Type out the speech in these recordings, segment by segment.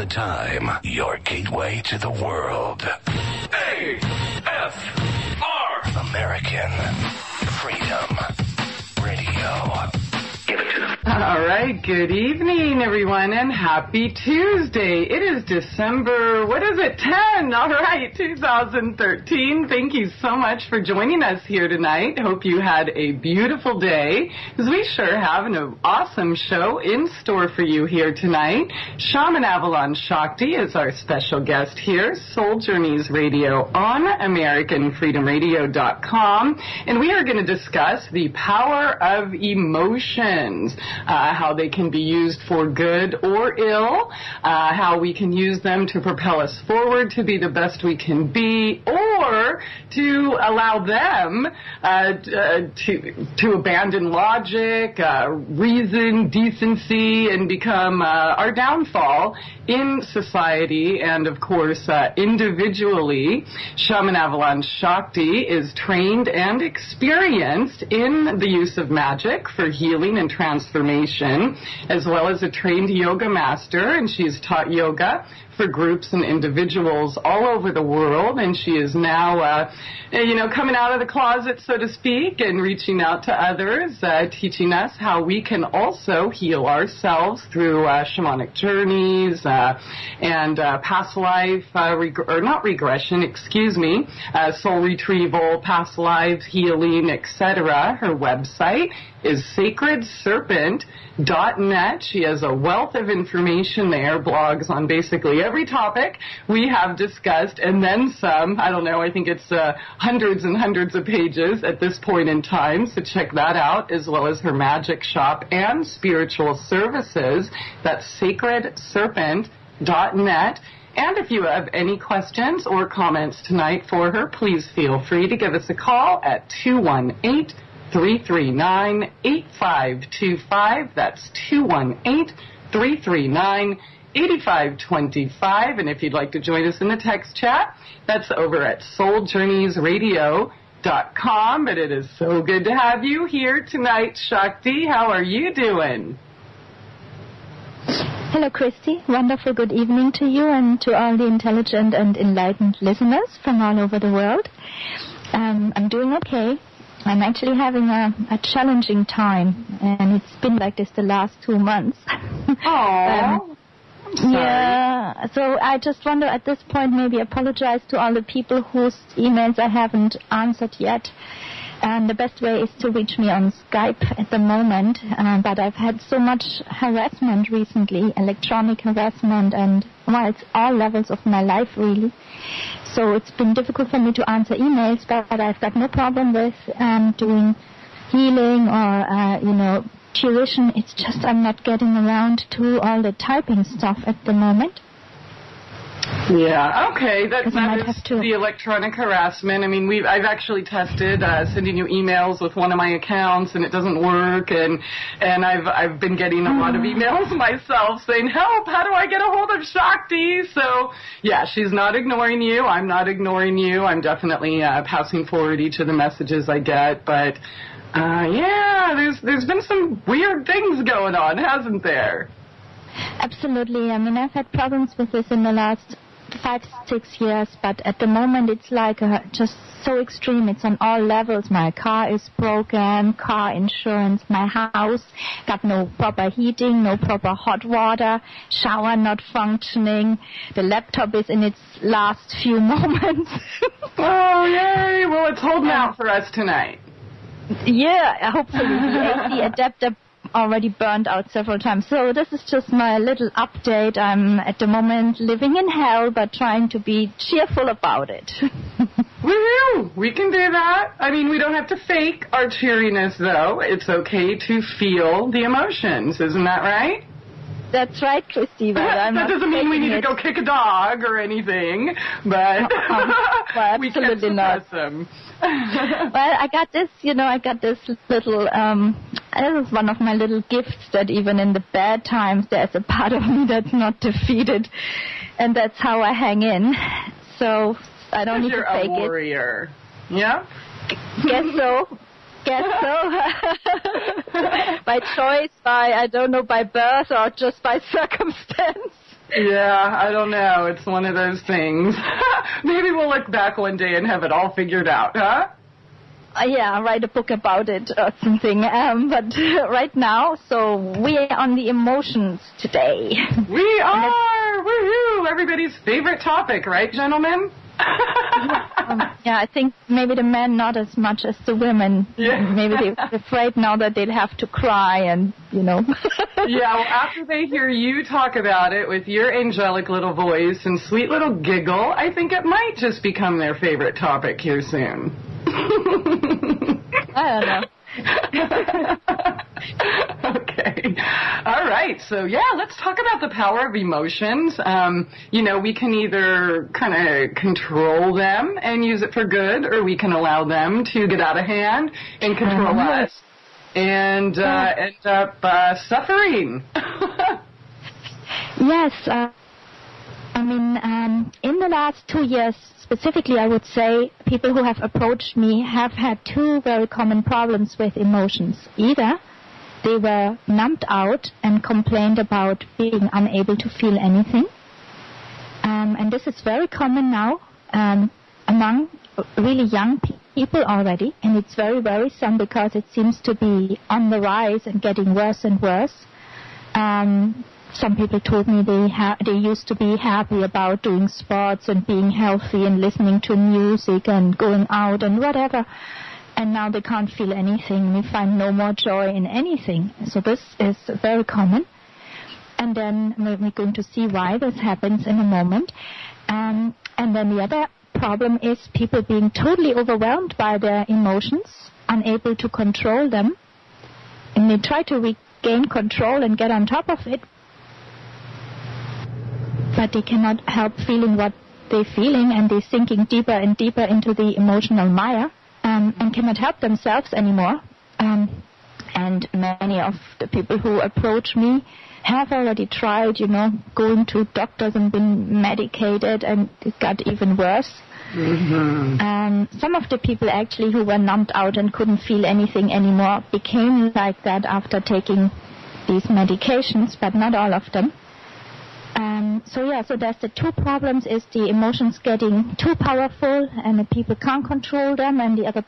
time, your gateway to the world. AFR! American Freedom Radio. Give it to them. All right, good evening, everyone, and happy Tuesday. It is December, 10? All right, 2013. Thank you so much for joining us here tonight. Hope you had a beautiful day, because we sure have an awesome show in store for you here tonight. Shaman Avalon Sakti is our special guest here, Soul Journeys Radio on AmericanFreedomRadio.com, and we are going to discuss the power of emotions. How they can be used for good or ill, how we can use them to propel us forward to be the best we can be, or to allow them to abandon logic, reason, decency, and become our downfall in society and, of course, individually. Shaman Avalon Sakti is trained and experienced in the use of magic for healing and transformation, as well as a trained yoga master, and she's taught yoga for groups and individuals all over the world, and she is now, coming out of the closet, so to speak, and reaching out to others, teaching us how we can also heal ourselves through shamanic journeys and past life, soul retrieval, past lives, healing, etc. Her website is sacredserpent.net. She has a wealth of information there, blogs on basically every topic we have discussed, and then some. I don't know, I think it's hundreds and hundreds of pages at this point in time, so check that out, as well as her magic shop and spiritual services. That's sacredserpent.net. And if you have any questions or comments tonight for her, please feel free to give us a call at 218-339-8525. That's 218-339-8525. And if you'd like to join us in the text chat, that's over at souljourneysradio.com. But it is so good to have you here tonight, Sakti. How are you doing? Hello, Christie. Wonderful good evening to you and to all the intelligent and enlightened listeners from all over the world. I'm doing okay. I'm actually having a challenging time, and it's been like this the last 2 months. Oh, yeah, so I just want to, at this point, maybe apologize to all the people whose emails I haven't answered yet. And the best way is to reach me on Skype at the moment, but I've had so much harassment recently, electronic harassment, and, well, it's all levels of my life, really. So it's been difficult for me to answer emails, but I've got no problem with doing healing or, tuition. It's just I'm not getting around to all the typing stuff at the moment. Yeah, okay, that is the electronic harassment. I mean, I've actually tested sending you emails with one of my accounts, and it doesn't work, and I've been getting a lot of emails myself saying, help, how do I get a hold of Sakti? So, yeah, she's not ignoring you, I'm not ignoring you, I'm definitely passing forward each of the messages I get, but, there's been some weird things going on, hasn't there? Absolutely. I mean, I've had problems with this in the last 5-6 years, but at the moment it's like just so extreme. It's on all levels. My car is broken, car insurance, my house got no proper heating, no proper hot water, shower not functioning, the laptop is in its last few moments. Oh, yay! Well, it's holding out for us tonight. Yeah, hopefully. The AC adapter already burned out several times. So this is just my little update. I'm at the moment living in hell, but trying to be cheerful about it. Woo-hoo! We can do that. I mean, we don't have to fake our cheeriness, though. It's okay to feel the emotions. Isn't that right? That's right, Christie. That doesn't mean we need to go kick a dog or anything, but well, we can suppress them. Well, I got this little, this is one of my little gifts that even in the bad times there's a part of me that's not defeated, and that's how I hang in. So I don't need to fake it. You're a warrior. Yeah? Guess so. By choice, by birth, or just by circumstance. Yeah, I don't know. It's one of those things. Maybe we'll look back one day and have it all figured out, huh? Yeah, write a book about it or something. But right now, so we are on the emotions today. We are! Woohoo! Everybody's favorite topic, right, gentlemen? Yeah, I think maybe the men not as much as the women. Yeah. Maybe they're afraid now that they'd have to cry and, Yeah, well, after they hear you talk about it with your angelic little voice and sweet little giggle, I think it might just become their favorite topic here soon. I don't know. Okay. All right. So, let's talk about the power of emotions. We can either kind of control them and use it for good, or we can allow them to get out of hand and control us and end up suffering. Yes. In the last 2 years, specifically, I would say people who have approached me have had two very common problems with emotions. Either they were numbed out and complained about being unable to feel anything. And this is very common now among really young people already. And it's very worrisome because it seems to be on the rise and getting worse and worse. Some people told me they used to be happy about doing sports and being healthy and listening to music and going out and whatever. And now they can't feel anything. They find no more joy in anything. So this is very common. And then we're going to see why this happens in a moment. And then the other problem is people being totally overwhelmed by their emotions, unable to control them. And they try to regain control and get on top of it, but they cannot help feeling what they're feeling, and they're sinking deeper and deeper into the emotional mire, and cannot help themselves anymore. And many of the people who approach me have already tried, going to doctors and been medicated, and it got even worse. Mm-hmm. Some of the people actually who were numbed out and couldn't feel anything anymore became like that after taking these medications, but not all of them. So there's the two problems, is the emotions getting too powerful and the people can't control them, and the other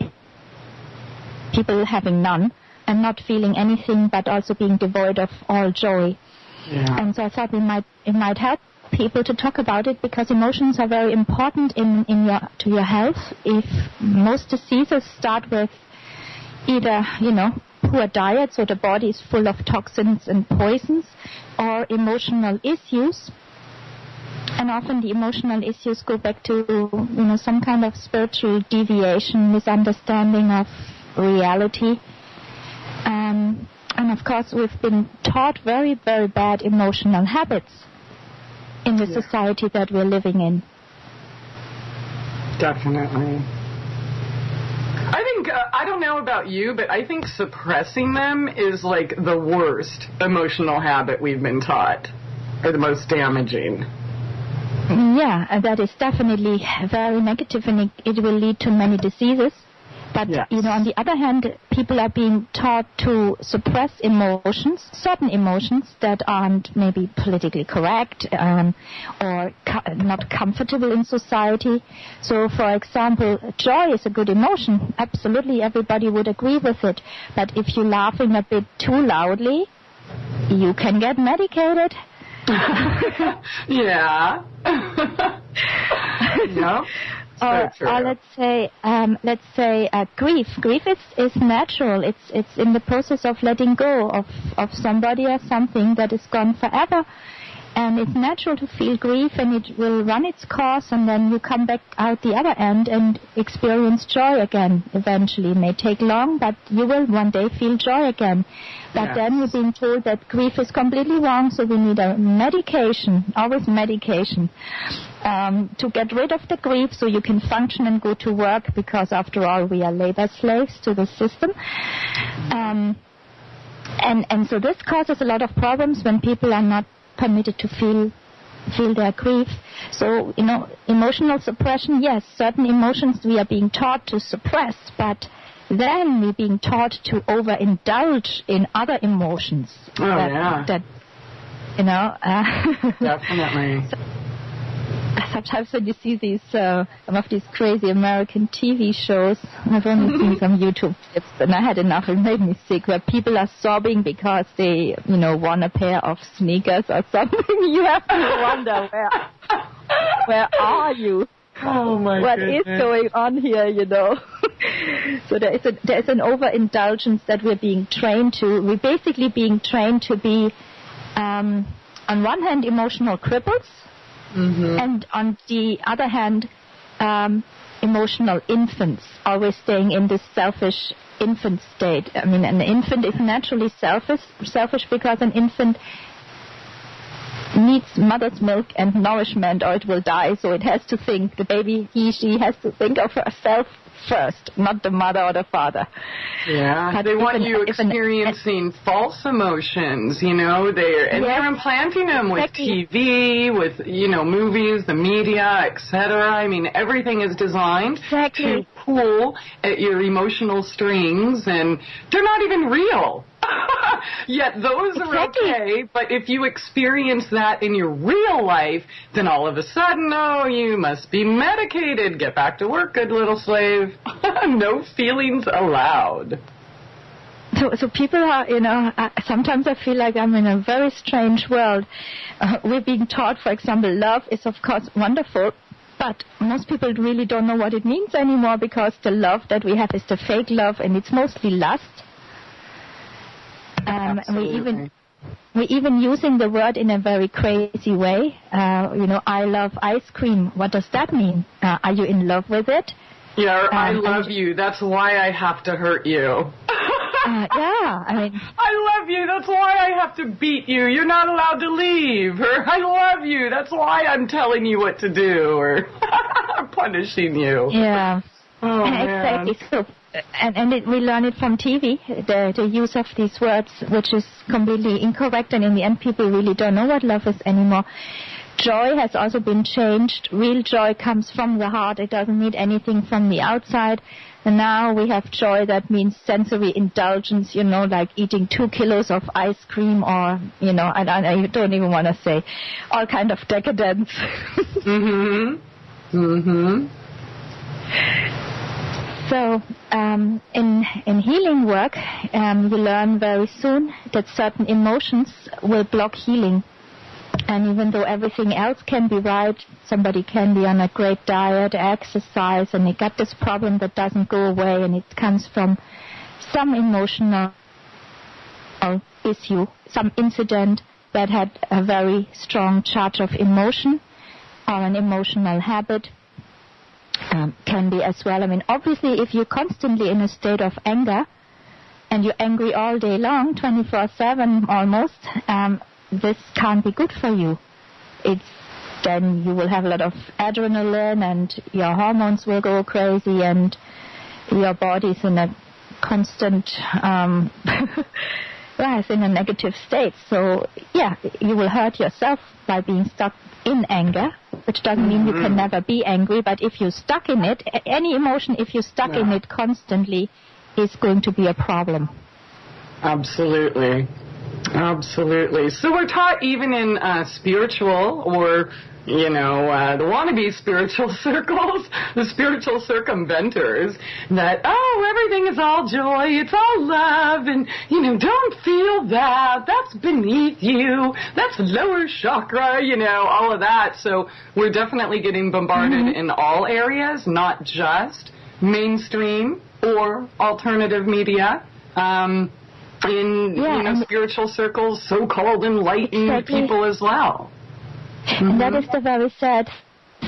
people having none and not feeling anything but also being devoid of all joy. Yeah. And so I thought it might help people to talk about it, because emotions are very important to your health. If most diseases start with either, poor diet, so the body is full of toxins and poisons, or emotional issues. And often the emotional issues go back to, some kind of spiritual deviation, misunderstanding of reality. And of course, we've been taught very, very bad emotional habits in the society that we're living in. Definitely. I think, I don't know about you, but I think suppressing them is like the worst emotional habit we've been taught, or the most damaging. Yeah, that is definitely very negative, and it will lead to many diseases. But, on the other hand, people are being taught to suppress emotions, certain emotions that aren't maybe politically correct or not comfortable in society. So, for example, joy is a good emotion. Absolutely, everybody would agree with it. But if you're laughing a bit too loudly, you can get medicated. Yeah. No. Or let's say grief. Grief is natural. It's in the process of letting go of somebody or something that is gone forever. And it's natural to feel grief, and it will run its course, and then you come back out the other end and experience joy again eventually. It may take long, but you will one day feel joy again. But then you're being told that grief is completely wrong, so we need a medication, always medication, to get rid of the grief so you can function and go to work, because after all we are labor slaves to the system. And so this causes a lot of problems when people are not permitted to feel their grief. So, emotional suppression, yes, certain emotions we are being taught to suppress, but then we're being taught to overindulge in other emotions. you know. Definitely. Sometimes when you see these some of these crazy American TV shows, I've only seen some YouTube clips, and I had enough. It made me sick. Where people are sobbing because they, you know, won a pair of sneakers or something. You have to wonder where are you? Oh my What goodness. is going on here? You know. So there's an overindulgence that we're being trained to. We're basically being trained to be, on one hand, emotional cripples. Mm-hmm. And on the other hand, emotional infants, always staying in this selfish infant state. I mean, an infant is naturally selfish because an infant needs mother's milk and nourishment or it will die, so it has to think, the baby, she has to think of herself first, not the mother or the father. Yeah, but they want you experiencing false emotions, you know, they're implanting them with TV, with, you know, movies, the media, etc. I mean, everything is designed to pull at your emotional strings, and they're not even real. Yet those are okay, but if you experience that in your real life, then all of a sudden, oh, you must be medicated. Get back to work, good little slave. No feelings allowed. So people are, you know, sometimes I feel like I'm in a very strange world. We're being taught, for example, love is, of course, wonderful, but most people really don't know what it means anymore, because the love that we have is the fake love, and it's mostly lust. We're even using the word in a very crazy way. You know, I love ice cream. What does that mean? Are you in love with it? Yeah, or I love you. That's why I have to hurt you. Yeah, I mean, I love you. That's why I have to beat you. You're not allowed to leave. Or I love you. That's why I'm telling you what to do. Or punishing you. Yeah. Oh, exactly. So, we learn it from TV, the use of these words, which is completely incorrect, and in the end people really don't know what love is anymore. Joy has also been changed. Real joy comes from the heart. It doesn't need anything from the outside. And now we have joy that means sensory indulgence, you know, like eating 2 kilos of ice cream, or, you know, I don't even want to say, all kind of decadence. Mm-hmm. Mm-hmm. So in healing work, you learn very soon that certain emotions will block healing. And even though everything else can be right, somebody can be on a great diet, exercise, and they got this problem that doesn't go away, and it comes from some emotional issue, some incident that had a very strong charge of emotion, or an emotional habit. Can be as well. I mean, obviously, if you're constantly in a state of anger, and you're angry all day long, 24/7 almost, this can't be good for you. Then you will have a lot of adrenaline, and your hormones will go crazy, and your body's in a constant, it's in a negative state. So, yeah, you will hurt yourself by being stuck in anger, which doesn't mean you can never be angry, but if you're stuck in it, any emotion, if you're stuck in it constantly, is going to be a problem. Absolutely. Absolutely. So we're taught even in spiritual, or, you know, the wannabe spiritual circles, the spiritual circumventors, that, oh, everything is all joy, it's all love, and, you know, don't feel that, that's beneath you, that's lower chakra, you know, all of that. So we're definitely getting bombarded in all areas, not just mainstream or alternative media. In you know, spiritual circles, so-called enlightened people as well. And that is the very sad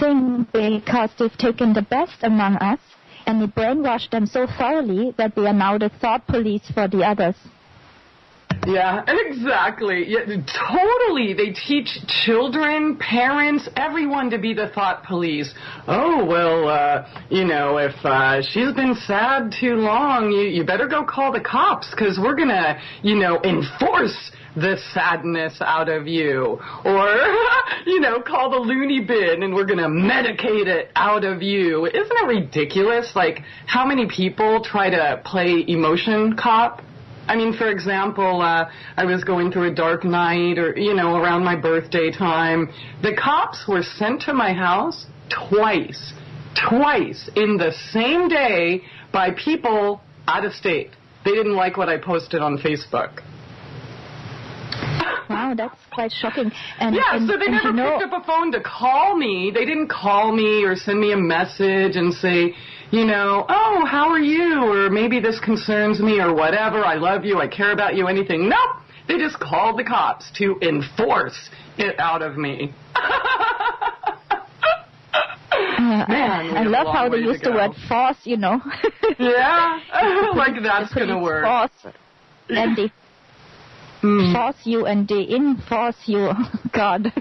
thing, because they've taken the best among us and they brainwashed them so thoroughly that they are now the thought police for the others. Yeah, exactly. Yeah, totally. They teach children, parents, everyone to be the thought police. Oh, well, you know, if she's been sad too long, you better go call the cops, because we're going to, you know, enforce the sadness out of you. Or, you know, call the loony bin and we're going to medicate it out of you. Isn't it ridiculous? Like, how many people try to play emotion cop? I mean, for example, I was going through a dark night or, around my birthday time. The cops were sent to my house twice in the same day by people out of state. They didn't like what I posted on Facebook. Wow, that's quite shocking. So they never picked up a phone to call me. They didn't call me or send me a message and say, oh, how are you? Or maybe this concerns me or whatever. I love you. I care about you. Anything. Nope. They just called the cops to enforce it out of me. Man, I love how they use the word force, Yeah. Like that's going to work. Force. And they force you and they enforce you. God.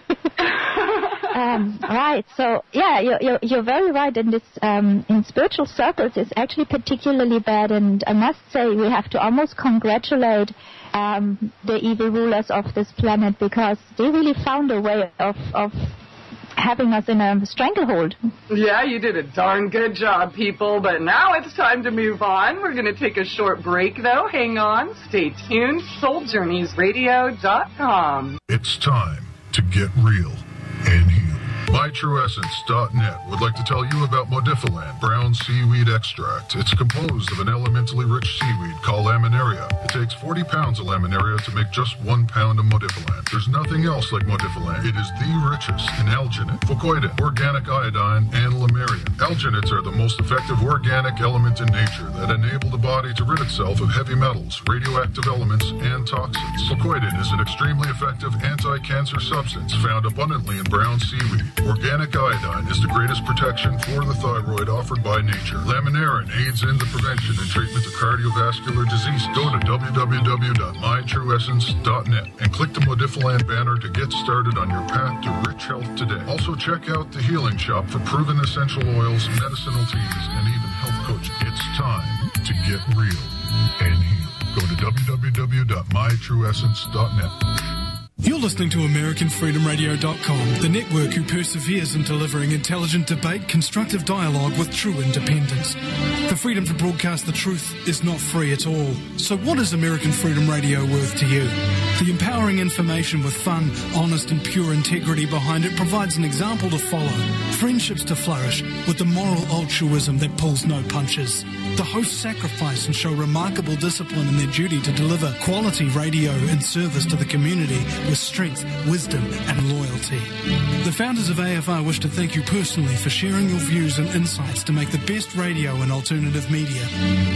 Right. So, you're very right. And this, in spiritual circles, is actually particularly bad. And I must say, we have to almost congratulate the evil rulers of this planet, because they really found a way of having us in a stranglehold. Yeah, you did a darn good job, people. But now it's time to move on. We're going to take a short break, though. Hang on. Stay tuned. SoulJourneysRadio.com. It's time to get real and heal. MyTrueEssence.net would like to tell you about Modifiland brown seaweed extract. It's composed of an elementally rich seaweed called laminaria. It takes 40 pounds of laminaria to make just 1 pound of Modifiland. There's nothing else like Modifiland. It is the richest in alginate, fucoidin, organic iodine, and lamarian. Alginates are the most effective organic element in nature that enable the body to rid itself of heavy metals, radioactive elements, and toxins. Fucoidin is an extremely effective anti-cancer substance found abundantly in brown seaweed. Organic iodine is the greatest protection for the thyroid offered by nature. Laminarin aids in the prevention and treatment of cardiovascular disease. Go to www.mytrueessence.net and click the Modifiland banner to get started on your path to rich health today. Also check out the Healing Shop for proven essential oils, medicinal teas, and even health coaching. It's time to get real and heal. Go to www.mytrueessence.net. You're listening to AmericanFreedomRadio.com, the network who perseveres in delivering intelligent debate, constructive dialogue with true independence. The freedom to broadcast the truth is not free at all. So what is American Freedom Radio worth to you? The empowering information with fun, honest and pure integrity behind it provides an example to follow, friendships to flourish, with the moral altruism that pulls no punches. The hosts sacrifice and show remarkable discipline in their duty to deliver quality radio in service to the community with strength, wisdom and loyalty. The founders of AFR wish to thank you personally for sharing your views and insights to make the best radio and alternative media.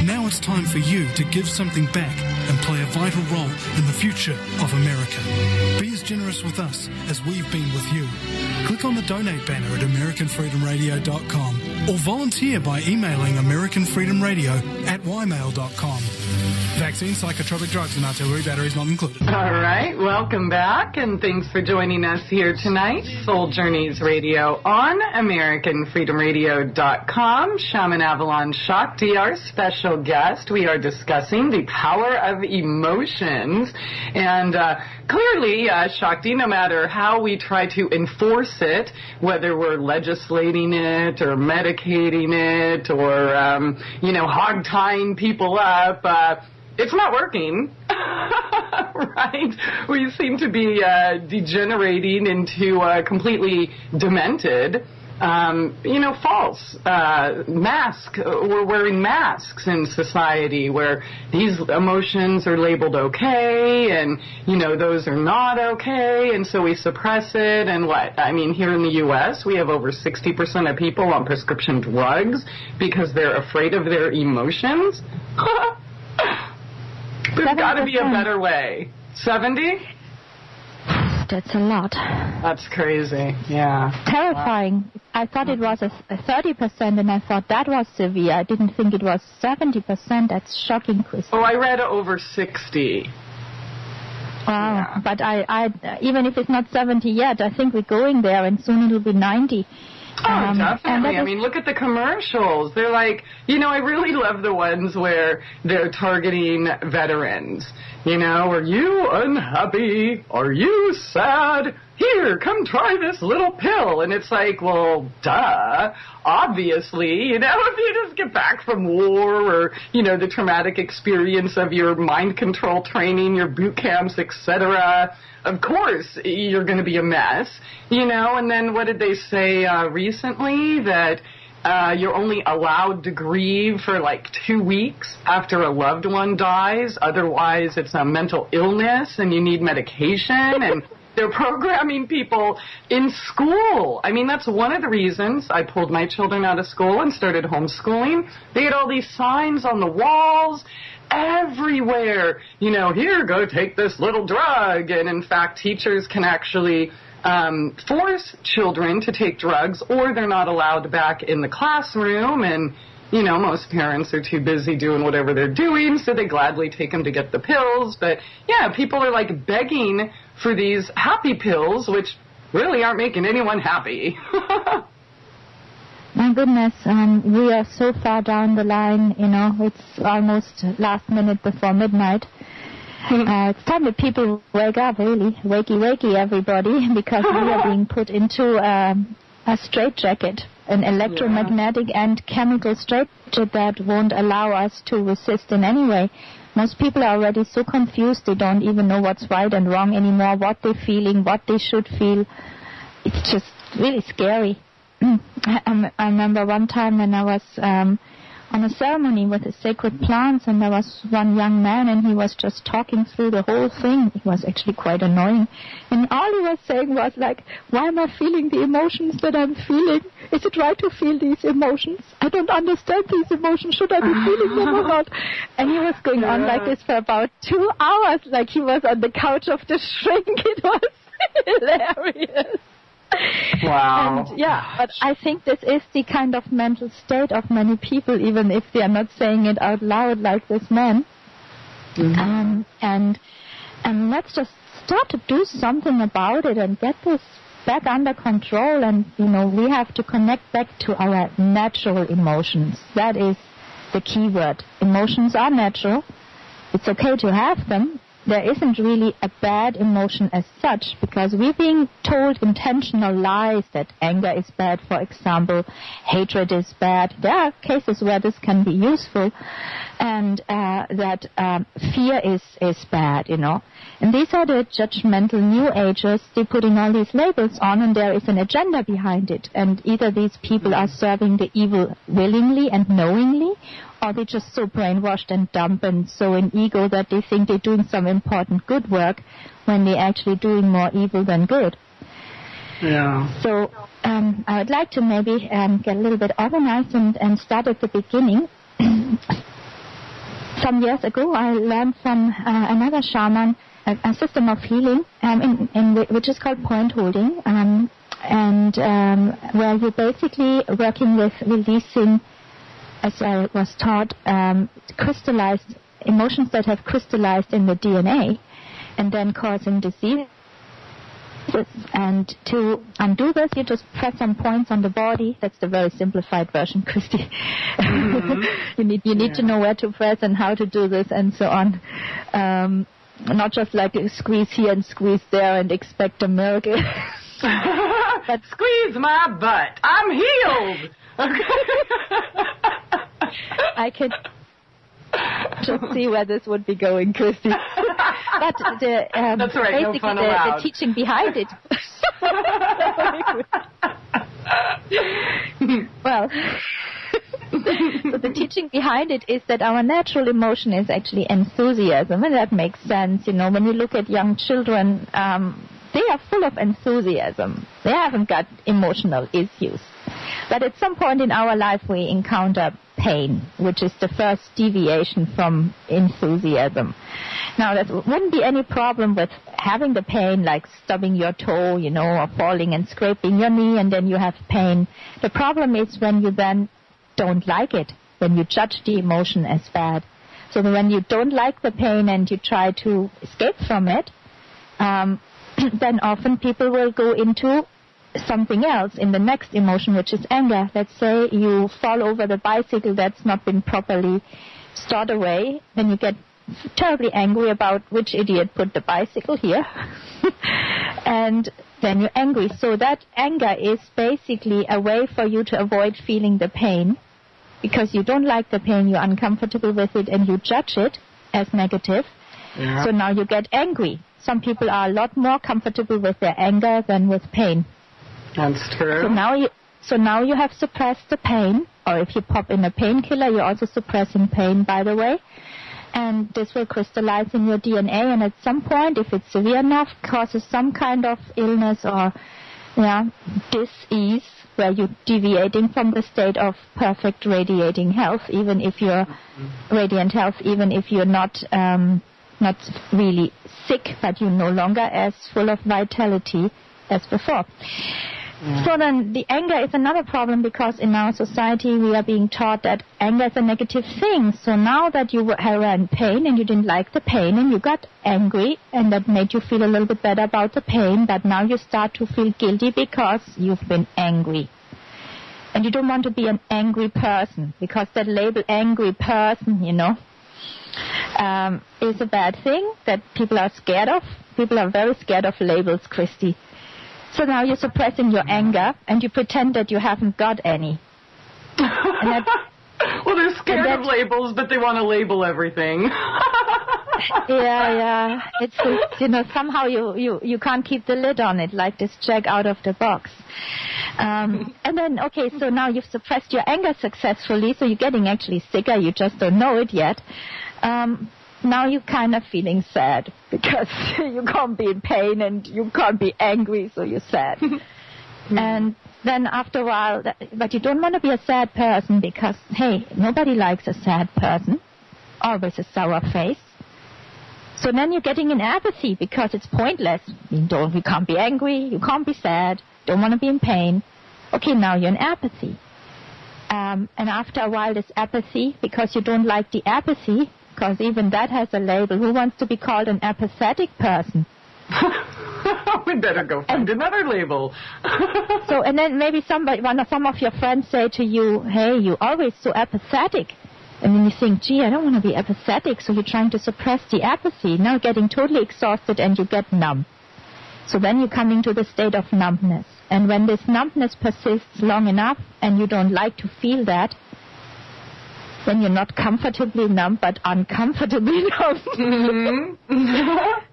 Now it's time for you to give something back and play a vital role in the future of America. Be as generous with us as we've been with you. Click on the donate banner at AmericanFreedomRadio.com or volunteer by emailing AmericanFreedomRadio@ymail.com. Vaccine, psychotropic drugs and artillery batteries not included. All right, welcome back, and thanks for joining us here tonight. Soul Journeys Radio on AmericanFreedomRadio.com. Shaman Avalon Sakti, our special guest. We are discussing the power of emotions. And clearly, Sakti, no matter how we try to enforce it, whether we're legislating it or medicating it or, hog-tying people up, it's not working, right? We seem to be degenerating into completely demented, false mask. We're wearing masks in society where these emotions are labeled okay and, those are not okay, and so we suppress it. And here in the U.S., we have over 60% of people on prescription drugs because they're afraid of their emotions. There's got to be a better way. 70? That's a lot. That's crazy, yeah. Terrifying. Wow. I thought it was a 30%, and I thought that was severe. I didn't think it was 70%. That's shocking, Christie. Oh, I read over 60. Wow, yeah. But I even if it's not 70 yet, I think we're going there, and soon it will be 90. Oh, definitely. Look at the commercials. They're like, I really love the ones where they're targeting veterans. Are you unhappy? Are you sad? Here, come try this little pill. And it's like, well, duh. Obviously, if you just get back from war or, the traumatic experience of your mind control training, your boot camps, etc., of course, you're going to be a mess, And then what did they say recently? That you're only allowed to grieve for 2 weeks after a loved one dies. Otherwise, it's a mental illness and you need medication. And they're programming people in school. I mean, that's one of the reasons I pulled my children out of school and started homeschooling. They had all these signs on the walls everywhere. Here, go take this little drug. And in fact, teachers can actually force children to take drugs, or they're not allowed back in the classroom. And, most parents are too busy doing whatever they're doing, so they gladly take them to get the pills. But, yeah, people are, begging for these happy pills, which really aren't making anyone happy. My goodness, we are so far down the line, it's almost last minute before midnight. It's time that people wake up, really. Wakey, everybody, because we are being put into a straitjacket, an electromagnetic and chemical straitjacket that won't allow us to resist in any way. Most people are already so confused, they don't even know what's right and wrong anymore, what they're feeling, what they should feel. It's just really scary. I remember one time when I was on a ceremony with the sacred plants, and there was one young man, and he was just talking through the whole thing. It was actually quite annoying. And all he was saying was why am I feeling the emotions that I'm feeling? Is it right to feel these emotions? I don't understand these emotions. Should I be feeling them or not? And he was going on like this for about 2 hours, like he was on the couch of the shrink. It was hilarious. Wow. And but I think this is the kind of mental state of many people, even if they are not saying it out loud like this man. Mm-hmm. And let's just start to do something about it and get this back under control. And, we have to connect back to our natural emotions. That is the key word. Emotions are natural. It's okay to have them. There isn't really a bad emotion as such, because we're being told intentional lies that anger is bad, for example, hatred is bad. There are cases where this can be useful, and that fear is bad, And these are the judgmental New Agers. They're putting all these labels on, and there is an agenda behind it. And either these people are serving the evil willingly and knowingly, or they're just so brainwashed and dumb and so in ego that they think they're doing some important good work when they're actually doing more evil than good. Yeah. So I would like to maybe get a little bit organized and start at the beginning. Some years ago, I learned from another shaman a system of healing which is called point holding, and where you're basically working with releasing, as I was taught, crystallized emotions that have crystallized in the DNA and then causing disease. And to undo this, you just press some points on the body. That's the very simplified version, Christie. Mm-hmm. you need to know where to press and how to do this and so on. Not just like a squeeze here and squeeze there and expect a miracle. But squeeze my butt. I'm healed. I could just see where this would be going, Christie. But that's right, basically no fun the teaching behind it. Well, so the teaching behind it is that our natural emotion is actually enthusiasm, and that makes sense. When you look at young children, they are full of enthusiasm. They haven't got emotional issues. But at some point in our life, we encounter pain, which is the first deviation from enthusiasm. Now, there wouldn't be any problem with having the pain, like stubbing your toe, or falling and scraping your knee, and then you have pain. The problem is when you then don't like it, when you judge the emotion as bad. So when you don't like the pain and you try to escape from it, then often people will go into something else in the next emotion, which is anger. Let's say you fall over the bicycle that's not been properly stored away, then you get terribly angry about which idiot put the bicycle here. And then you're angry. So that anger is basically a way for you to avoid feeling the pain, because you don't like the pain, you're uncomfortable with it, and you judge it as negative. Yeah. So now you get angry. Some people are a lot more comfortable with their anger than with pain. That's true. So now you have suppressed the pain, or if you pop in a painkiller, you're also suppressing pain, by the way. And this will crystallize in your DNA, and at some point, if it's severe enough, causes some kind of illness or dis-ease, where you're deviating from the state of perfect radiating health, even if you're radiant health, even if you're not really sick, but you're no longer as full of vitality as before. So then the anger is another problem, because in our society we are being taught that anger is a negative thing. So now that you were in pain and you didn't like the pain and you got angry and that made you feel a little bit better about the pain, but now you start to feel guilty because you've been angry. And you don't want to be an angry person, because that label angry person, is a bad thing that people are scared of. People are very scared of labels, Christie. So now you're suppressing your anger, and you pretend that you haven't got any. Well, they're scared of labels, but they want to label everything. Yeah. It's somehow you can't keep the lid on it, like this Jack out of the box. And then, okay, so now you've suppressed your anger successfully, so you're getting actually sicker, you just don't know it yet. Now you're kind of feeling sad, because you can't be in pain and you can't be angry, so you're sad. And then after a while, but you don't want to be a sad person, because, hey, nobody likes a sad person, always a sour face. So then you're getting in apathy, because it's pointless. You can't be angry, you can't be sad, don't want to be in pain. Okay, now you're in apathy. And after a while, this apathy, because you don't like the apathy, because even that has a label. Who wants to be called an apathetic person? We better go find another label. So, and then maybe some of your friends say to you, hey, you're always so apathetic. And then you think, gee, I don't want to be apathetic, so you're trying to suppress the apathy. Now getting totally exhausted and you get numb. So then you're coming to the state of numbness. And when this numbness persists long enough and you don't like to feel that, then you're not comfortably numb, but uncomfortably numb.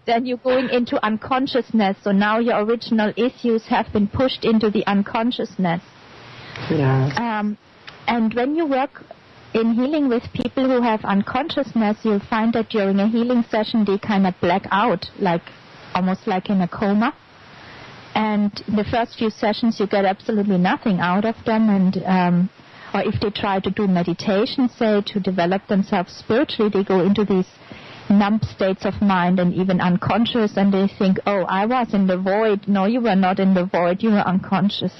Then you're going into unconsciousness. So now your original issues have been pushed into the unconsciousness. Yeah. And when you work in healing with people who have unconsciousness, you'll find that during a healing session they kind of black out, almost like in a coma. And in the first few sessions you get absolutely nothing out of them, and or if they try to do meditation, say, to develop themselves spiritually, they go into these numb states of mind and even unconscious, and they think, oh, I was in the void. No, you were not in the void, you were unconscious.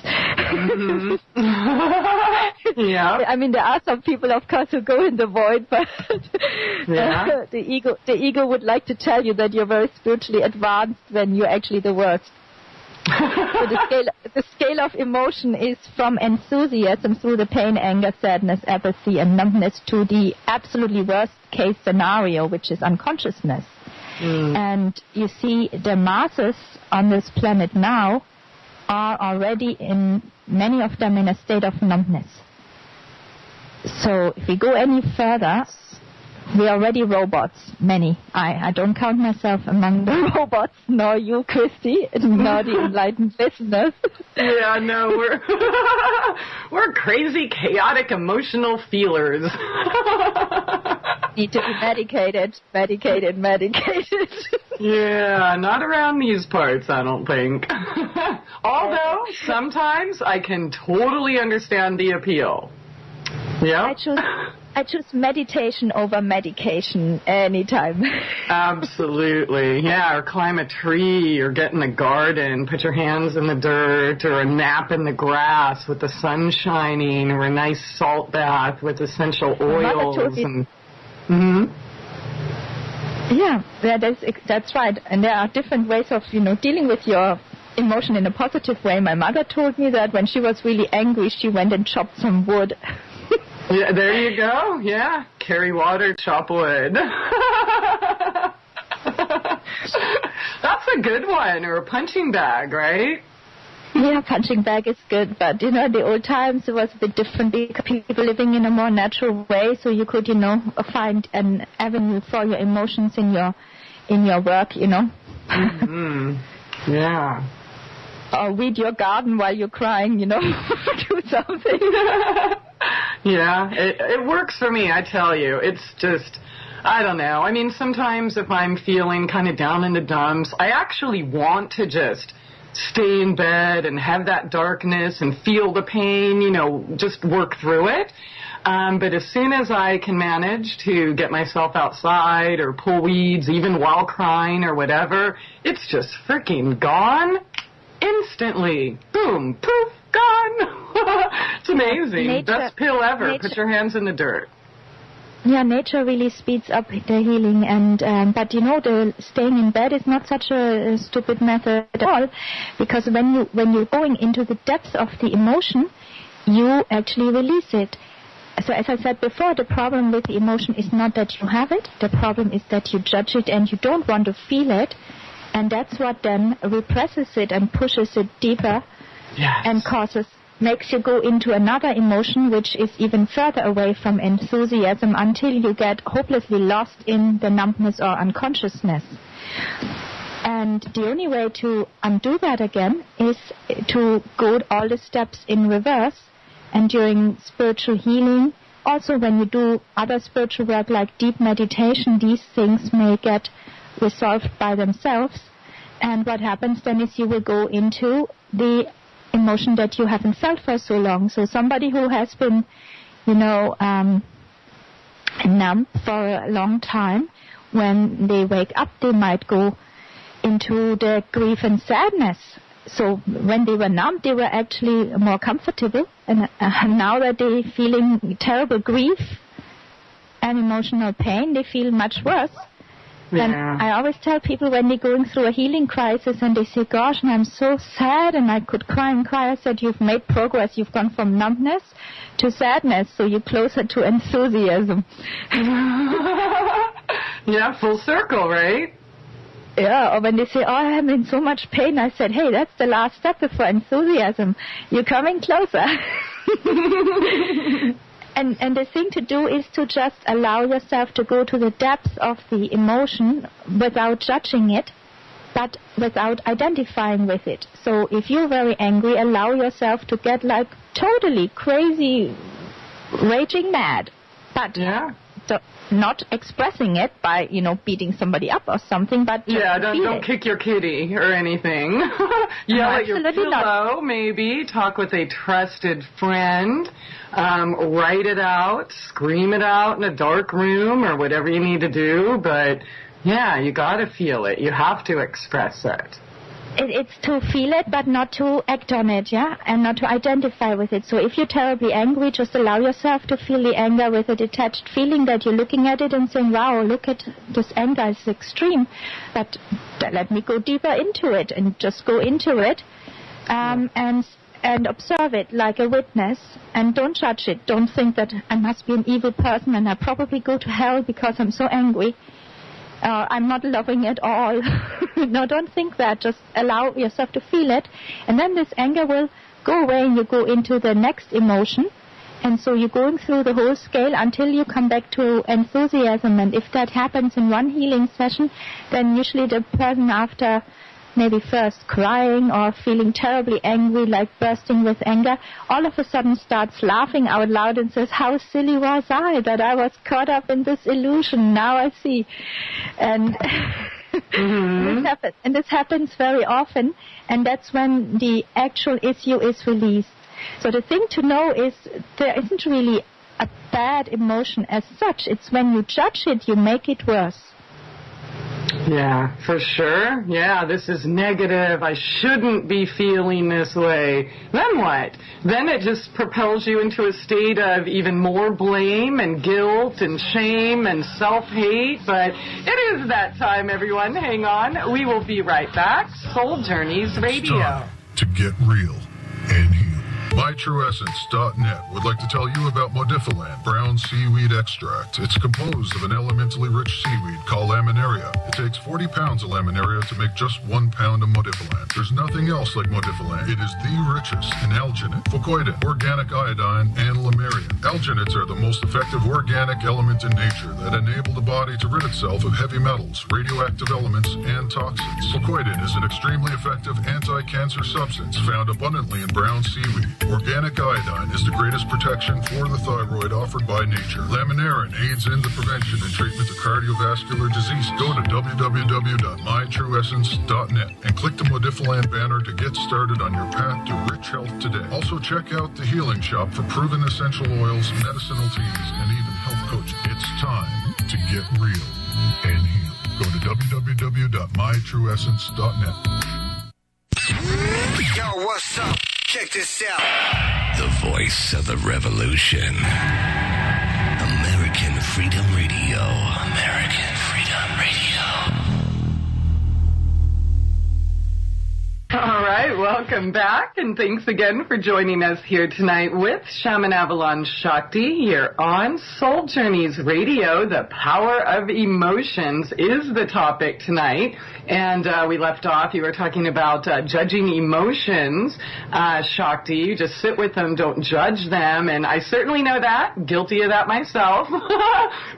Yeah. I mean, there are some people, of course, who go in the void, but the ego would like to tell you that you're very spiritually advanced when you're actually the worst. So the scale of emotion is from enthusiasm through the pain, anger, sadness, apathy, and numbness to the absolutely worst case scenario, which is unconsciousness. And you see, the masses on this planet now are already many of them in a state of numbness. So if we go any further, we're already robots, many. I don't count myself among the robots, nor you, Christie, nor the enlightened listeners. Yeah, no, we're crazy, chaotic, emotional feelers. Need to be medicated. Yeah, not around these parts, I don't think. Although, sometimes I can totally understand the appeal. Yeah. I choose meditation over medication anytime. Absolutely. Yeah, or climb a tree, or get in a garden, put your hands in the dirt, or a nap in the grass with the sun shining, or a nice salt bath with essential oils. Yeah, that's right. And there are different ways of, dealing with your emotion in a positive way. My mother told me that when she was really angry, she went and chopped some wood. Yeah, there you go. Yeah, carry water, chop wood. good one, or a punching bag, right? Yeah, punching bag is good, but, you know, the old times it was a bit different because people living in a more natural way, so you could, you know, find an avenue for your emotions in your work, you know. Mm-hmm. Yeah. Or weed your garden while you're crying, you know, do something. Yeah, it works for me, I tell you. It's just, I don't know. I mean, sometimes if I'm feeling kind of down in the dumps, I actually want to just stay in bed and have that darkness and feel the pain, you know, just work through it. But as soon as I can manage to get myself outside or pull weeds, even while crying or whatever, it's just freaking gone instantly. Boom, poof, gone. It's amazing. Best pill ever. Put your hands in the dirt. Yeah, nature really speeds up the healing, and but you know, the staying in bed is not such a stupid method at all, because when you're going into the depths of the emotion, you actually release it. So as I said before, the problem with the emotion is not that you have it. The problem is that you judge it and you don't want to feel it, and that's what then represses it and pushes it deeper, yes, and makes you go into another emotion which is even further away from enthusiasm until you get hopelessly lost in the numbness or unconsciousness. And the only way to undo that again is to go all the steps in reverse. And during spiritual healing, also when you do other spiritual work like deep meditation, these things may get resolved by themselves. And what happens then is you will go into the emotion that you haven't felt for so long. So somebody who has been, you know, numb for a long time, when they wake up, they might go into the grief and sadness. So when they were numb, they were actually more comfortable. And now that they're feeling terrible grief and emotional pain, they feel much worse. Yeah. And I always tell people when they're going through a healing crisis and they say, gosh, and I'm so sad and I could cry and cry, I said, you've made progress. You've gone from numbness to sadness, so you're closer to enthusiasm. Yeah, full circle, right? Yeah, or when they say, oh, I'm in so much pain, I said, hey, that's the last step before enthusiasm. You're coming closer. And the thing to do is to just allow yourself to go to the depths of the emotion without judging it, but without identifying with it. So if you're very angry, allow yourself to get like totally crazy, raging mad. But yeah, so not expressing it by, you know, beating somebody up or something, but just don't kick your kitty or anything. Yell at your pillow, maybe. Talk with a trusted friend. Write it out. Scream it out in a dark room or whatever you need to do. But, yeah, you got to feel it. You have to express it. It's to feel it, but not to act on it, yeah? And not to identify with it. So if you're terribly angry, just allow yourself to feel the anger with a detached feeling that you're looking at it and saying, wow, look at this anger, it's extreme. But let me go deeper into it and just go into it and observe it like a witness. And don't judge it. Don't think that I must be an evil person and I probably go to hell because I'm so angry. I'm not loving at all. No, don't think that. Just allow yourself to feel it. And then this anger will go away and you go into the next emotion. And so you're going through the whole scale until you come back to enthusiasm. And if that happens in one healing session, then usually the person after maybe first crying or feeling terribly angry, like bursting with anger, all of a sudden starts laughing out loud and says, how silly was I that I was caught up in this illusion. Now I see. And this happens very often, and that's when the actual issue is released. So the thing to know is there isn't really a bad emotion as such. It's when you judge it, you make it worse. Yeah, for sure. Yeah, this is negative. I shouldn't be feeling this way. Then what? Then it just propels you into a state of even more blame and guilt and shame and self-hate. But it is that time, everyone. Hang on. We will be right back. Soul Journeys Radio. It's time to get real and heal. MyTrueEssence.net would like to tell you about Modifiland brown seaweed extract. It's composed of an elementally rich seaweed called laminaria. It takes 40 pounds of laminaria to make just 1 pound of Modifiland. There's nothing else like Modifiland. It is the richest in alginate, fucoidin, organic iodine, and lamarian. Alginates are the most effective organic element in nature that enable the body to rid itself of heavy metals, radioactive elements, and toxins. Fucoidin is an extremely effective anti-cancer substance found abundantly in brown seaweed. Organic iodine is the greatest protection for the thyroid offered by nature. Laminarin aids in the prevention and treatment of cardiovascular disease. Go to www.mytrueessence.net and click the Modifiland banner to get started on your path to rich health today. Also check out the Healing Shop for proven essential oils, medicinal teas, and even health coaching. It's time to get real and heal. Go to www.mytrueessence.net. Yo, what's up? Check this out. The voice of the revolution. American Freedom Radio. American Freedom Radio. All right, welcome back, and thanks again for joining us here tonight with Shaman Avalon Sakti here on Soul Journeys Radio. The power of emotions is the topic tonight, and we left off, you were talking about judging emotions, Sakti. You just sit with them, don't judge them, and I certainly know that, guilty of that myself,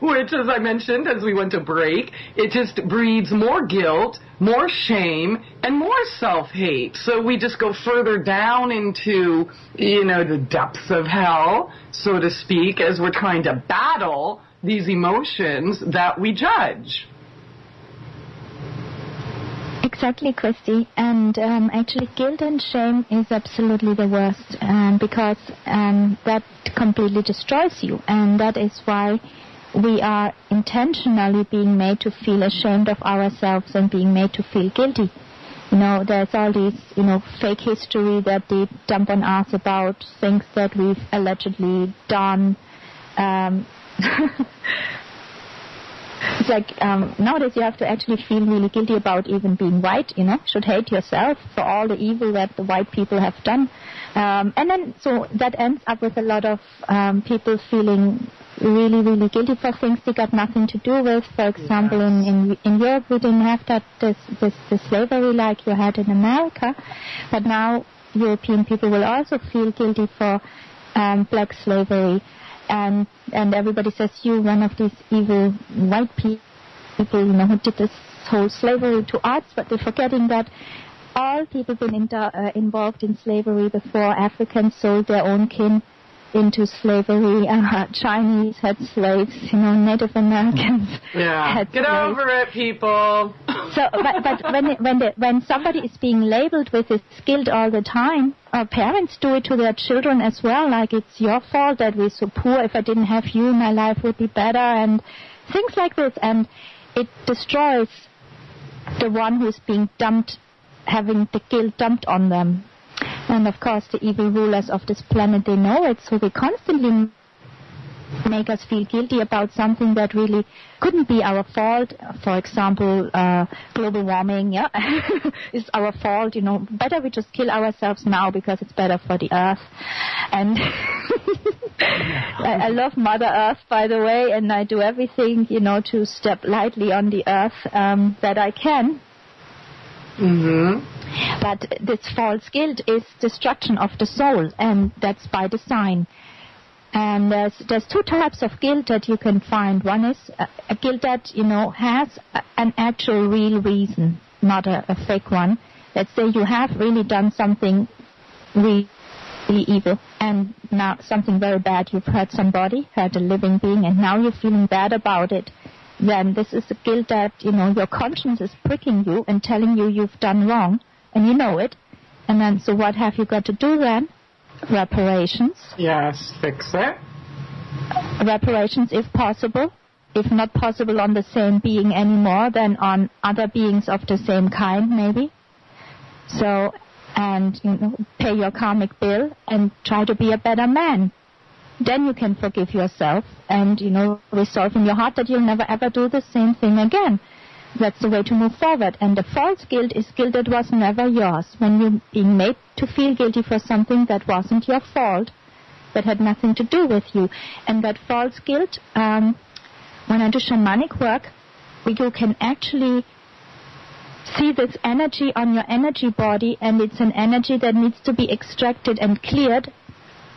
which, as I mentioned, as we went to break, it just breeds more guilt, more shame, and more self-hate. So we just go further down into, the depths of hell, so to speak, as we're trying to battle these emotions that we judge. Exactly, Christie. And actually, guilt and shame is absolutely the worst because that completely destroys you. And that is why we are intentionally being made to feel ashamed of ourselves and being made to feel guilty. There's all these, fake history that they dump on us about things that we've allegedly done. It's like nowadays you have to actually feel really guilty about even being white, should hate yourself for all the evil that the white people have done. And then so that ends up with a lot of people feeling really, really guilty for things they got nothing to do with. For example, in Europe we didn't have that this slavery like you had in America, but now European people will also feel guilty for black slavery. And everybody says, you, one of these evil white people, who did this whole slavery to us, but they're forgetting that all people been involved in slavery before. Africans sold their own kin into slavery. Chinese had slaves, Native Americans had Get slaves. over it, people. So, but when somebody is being labeled with this guilt all the time, parents do it to their children as well, like it's your fault that we're so poor. If I didn't have you, my life would be better, and things like this. And it destroys the one who's being dumped, having the guilt dumped on them. And of course, the evil rulers of this planet, they know it, so they constantly make us feel guilty about something that really couldn't be our fault. For example, global warming, is our fault. Better we just kill ourselves now because it's better for the earth. And I love Mother Earth, by the way, and I do everything, to step lightly on the earth that I can. Mm-hmm. But this false guilt is destruction of the soul, and that's by design. And there's two types of guilt that you can find. One is a guilt that, has an actual real reason, not a fake one. Let's say you have really done something really evil, and now something very bad. You've hurt somebody, hurt a living being, and now you're feeling bad about it. Then this is a guilt that, your conscience is pricking you and telling you you've done wrong, and you know it. And then, so what have you got to do then? Reparations. Yes, fix it. Reparations if possible. If not possible on the same being anymore, then on other beings of the same kind, maybe. So, and, pay your karmic bill and try to be a better man. Then you can forgive yourself and, resolve in your heart that you'll never ever do the same thing again. That's the way to move forward. And the false guilt is guilt that was never yours. When you're being made to feel guilty for something that wasn't your fault, that had nothing to do with you. And that false guilt, when I do shamanic work, you can actually see this energy on your energy body, and it's an energy that needs to be extracted and cleared.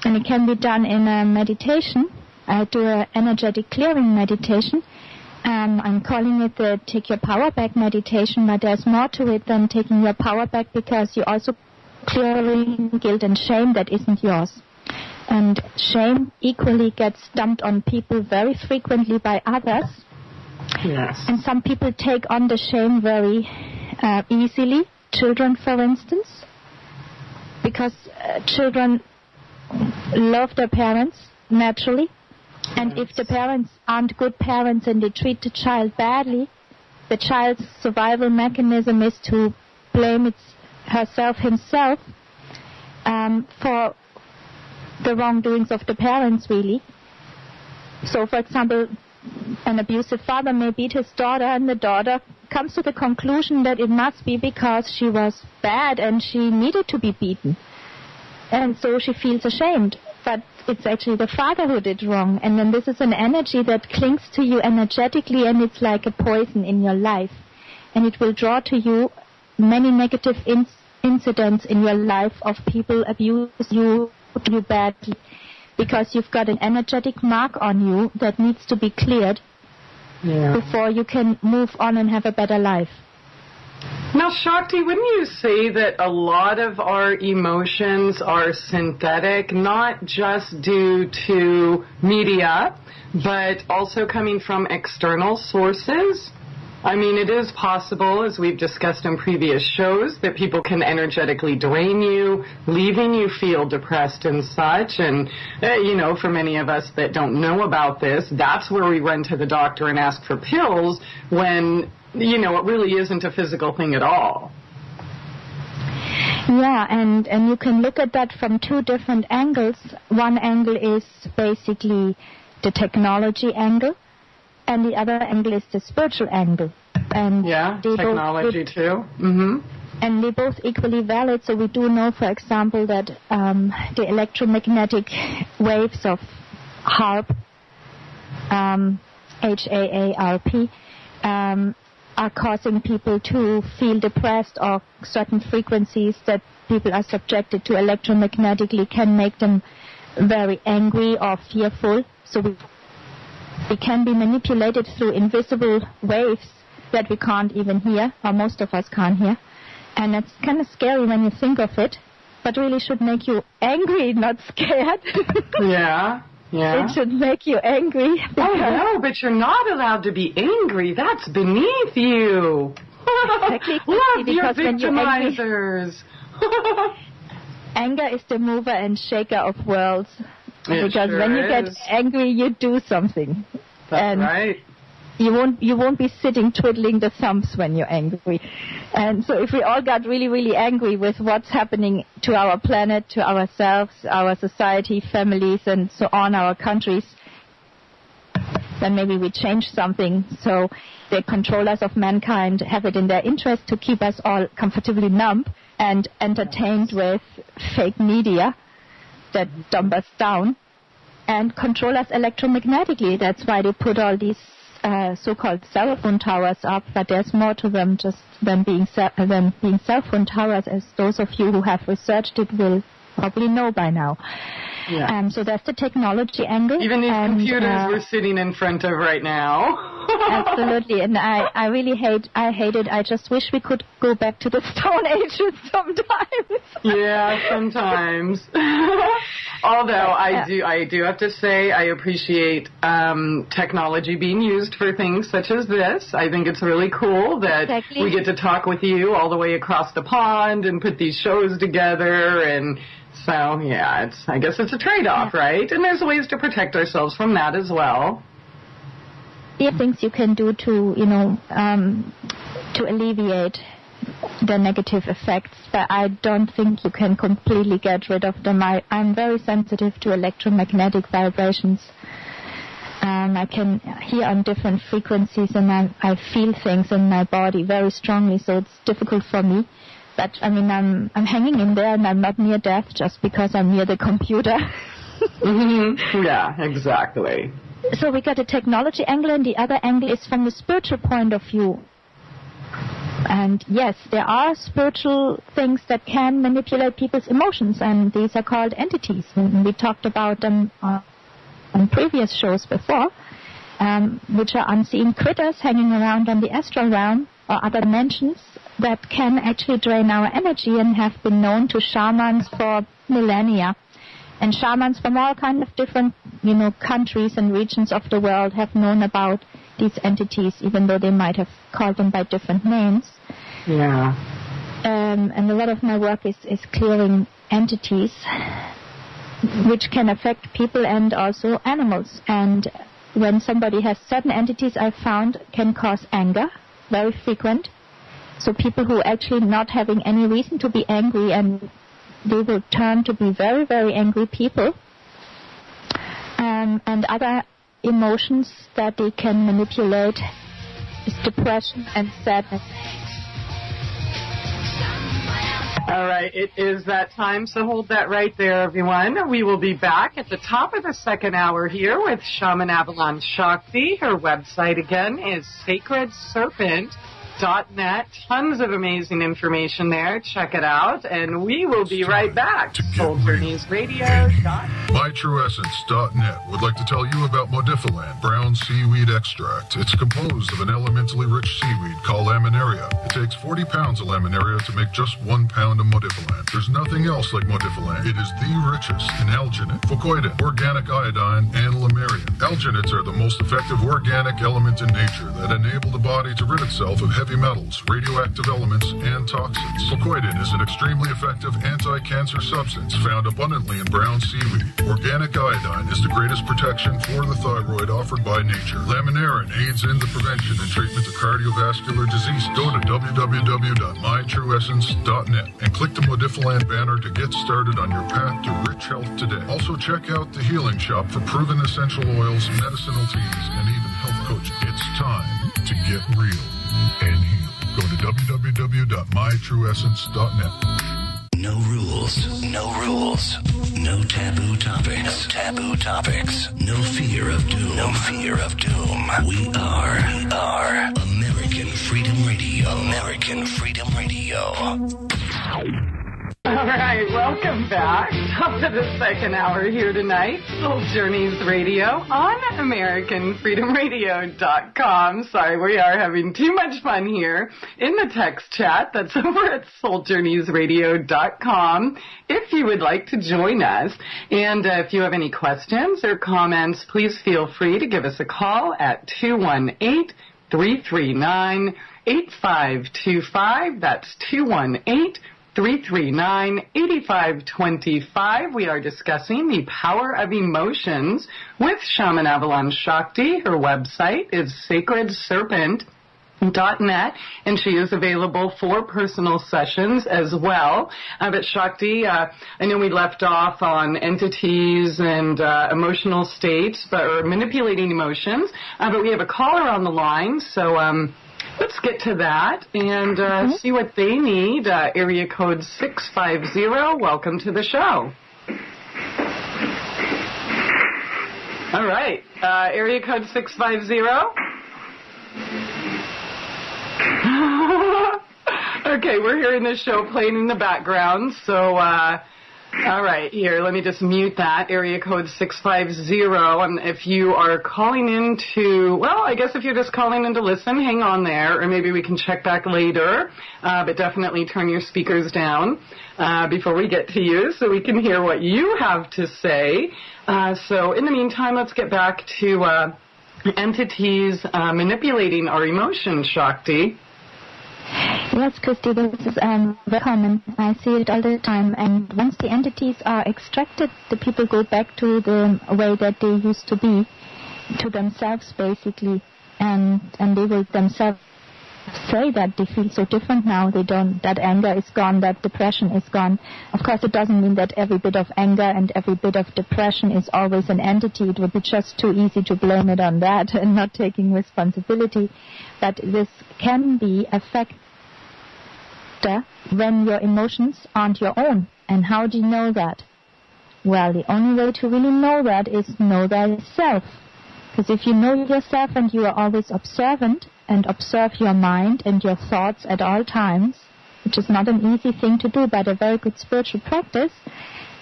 And it can be done in a meditation. I do an energetic clearing meditation. I'm calling it the Take Your Power Back meditation, but there's more to it than taking your power back, because you're also clearing guilt and shame that isn't yours. And shame equally gets dumped on people very frequently by others. Yes. And some people take on the shame very easily. Children, for instance, because children love their parents naturally. And if the parents aren't good parents and they treat the child badly, the child's survival mechanism is to blame himself for the wrongdoings of the parents, really. So, for example, an abusive father may beat his daughter, and the daughter comes to the conclusion that it must be because she was bad and she needed to be beaten. And so she feels ashamed. But it's actually the father who did wrong. And then this is an energy that clings to you energetically, and it's like a poison in your life. And it will draw to you many negative incidents in your life of people abuse you badly, because you've got an energetic mark on you that needs to be cleared before you can move on and have a better life. Now, Shakti, wouldn't you say that a lot of our emotions are synthetic, not just due to media, but also coming from external sources? I mean, it is possible, as we've discussed in previous shows, that people can energetically drain you, leaving you feel depressed and such. And, for many of us that don't know about this, that's where we run to the doctor and ask for pills when, it really isn't a physical thing at all. Yeah, and you can look at that from two different angles. One angle is basically the technology angle, and the other angle is the spiritual angle. And technology too. Mm-hmm. And they're both equally valid. So we do know, for example, that the electromagnetic waves of HAARP, HAARP, are causing people to feel depressed, or certain frequencies that people are subjected to electromagnetically can make them very angry or fearful. So we can be manipulated through invisible waves that we can't even hear, or most of us can't hear. And it's kind of scary when you think of it, but really should make you angry, not scared. Yeah. It should make you angry. Oh, no, but you're not allowed to be angry. That's beneath you. Exactly. Love your victimizers. Anger is the mover and shaker of worlds. Because sure when you is. get angry, you do something. That's right. You won't be sitting twiddling the thumbs when you're angry. And so if we all got really, really angry with what's happening to our planet, to ourselves, our society, families, and so on, our countries, then maybe we change something. So the controllers of mankind have it in their interest to keep us all comfortably numb and entertained with fake media that dump us down and control us electromagnetically. That's why they put all these so-called cell phone towers up, but there's more to them just than being cell phone towers, as those of you who have researched it will probably know by now. Yeah. So that's the technology angle. Even these computers we're sitting in front of right now. Absolutely, and I really hate it. I just wish we could go back to the Stone Ages sometimes. Yeah, sometimes. Although I do have to say I appreciate technology being used for things such as this. I think it's really cool that we get to talk with you all the way across the pond and put these shows together. And so, yeah, I guess it's a trade-off, right? And there's ways to protect ourselves from that as well. There are things you can do to, to alleviate the negative effects, but I don't think you can completely get rid of them. I'm very sensitive to electromagnetic vibrations. I can hear on different frequencies, and I feel things in my body very strongly, so it's difficult for me. But, I mean, I'm hanging in there, and I'm not near death just because I'm near the computer. Yeah, exactly. So we got a technology angle, and the other angle is from the spiritual point of view. And yes, there are spiritual things that can manipulate people's emotions, and these are called entities. And we talked about them on previous shows before, which are unseen critters hanging around on the astral realm or other dimensions that can actually drain our energy and have been known to shamans for millennia. And shamans from all kinds of different, countries and regions of the world have known about these entities, even though they might have called them by different names. Yeah. And a lot of my work is clearing entities, which can affect people and also animals. And when somebody has certain entities, I've found can cause anger, very frequent. So people who actually not having any reason to be angry, and they will turn to be very, very angry people. And other emotions that they can manipulate is depression and sadness. All right, it is that time, so hold that right there, everyone. We will be back at the top of the second hour here with Shaman Avalon Sakti. Her website, again, is sacredserpent.net. Tons of amazing information there. Check it out, and we will be right back. SoulJourneysRadio.com. MyTrueEssence.net would like to tell you about Modifiland brown seaweed extract. It's composed of an elementally rich seaweed called laminaria. It takes 40 pounds of laminaria to make just 1 pound of Modifiland. There's nothing else like Modifiland. It is the richest in alginate, fucoidin, organic iodine, and lamarian. Alginates are the most effective organic element in nature that enable the body to rid itself of heavy metals, radioactive elements, and toxins. Fucoidin is an extremely effective anti-cancer substance found abundantly in brown seaweed. Organic iodine is the greatest protection for the thyroid offered by nature. Laminarin aids in the prevention and treatment of cardiovascular disease. Go to www.mytrueessence.net and click the Modifiland banner to get started on your path to rich health today. Also check out the Healing Shop for proven essential oils, medicinal teas, and even health coaching. It's time to get real and heal. Go to www.mytrueessence.net. No rules. No rules. No taboo topics. No taboo topics. No fear of doom. No fear of doom. We are American Freedom Radio. American Freedom Radio. All right, welcome back. Top of the second hour here tonight. Soul Journeys Radio on AmericanFreedomRadio.com. Sorry, we are having too much fun here in the text chat. That's over at SoulJourneysRadio.com if you would like to join us. And if you have any questions or comments, please feel free to give us a call at 218-339-8525. That's 218-339-8525. We are discussing the power of emotions with Shaman Avalon Sakti. Her website is sacredserpent.net, and she is available for personal sessions as well. But Sakti, I know we left off on entities and emotional states, or manipulating emotions, but we have a caller on the line, so let's get to that and see what they need. Area code 650. Welcome to the show. All right. Area code 650. Okay, we're hearing the show playing in the background, so all right, here, let me just mute that, area code 650. And if you are calling in to, well, I guess if you're just calling in to listen, hang on there, or maybe we can check back later, but definitely turn your speakers down before we get to you so we can hear what you have to say. So in the meantime, let's get back to entities manipulating our emotions, Sakti. Yes, Christie, this is very common. I see it all the time. And once the entities are extracted, the people go back to the way that they used to be, to themselves basically, and they will themselves say that they feel so different now. They don't, that anger is gone, that depression is gone. Of course, it doesn't mean that every bit of anger and every bit of depression is always an entity. It would be just too easy to blame it on that and not taking responsibility. But this can be a factor when your emotions aren't your own. And how do you know that? Well, the only way to really know that is know thyself. Because if you know yourself and you are always observant and observe your mind and your thoughts at all times, which is not an easy thing to do but a very good spiritual practice,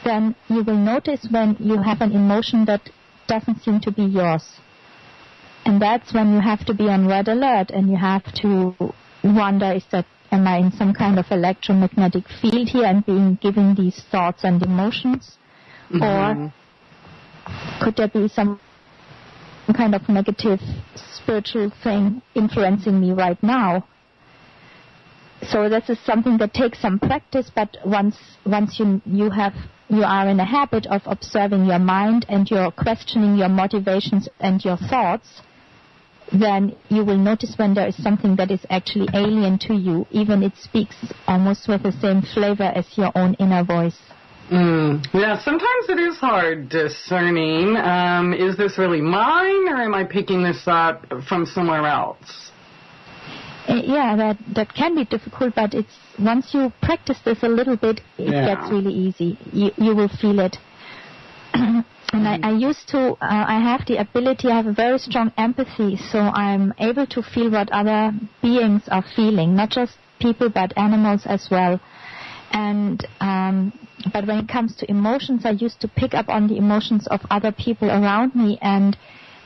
then you will notice when you have an emotion that doesn't seem to be yours. And that's when you have to be on red alert and you have to wonder, am I in some kind of electromagnetic field here and being given these thoughts and emotions? Mm-hmm. Or could there be some kind of negative spiritual thing influencing me right now? So this is something that takes some practice, but once you are in a habit of observing your mind and you're questioning your motivations and your thoughts, then you will notice when there is something that is actually alien to you, even it speaks almost with the same flavor as your own inner voice. Yeah, sometimes it is hard discerning. Is this really mine, or am I picking this up from somewhere else? Yeah, that can be difficult, but it's once you practice this a little bit, it gets really easy. You will feel it. And I have the ability, I have a very strong empathy, so I'm able to feel what other beings are feeling, not just people, but animals as well. And but when it comes to emotions, I used to pick up on the emotions of other people around me, and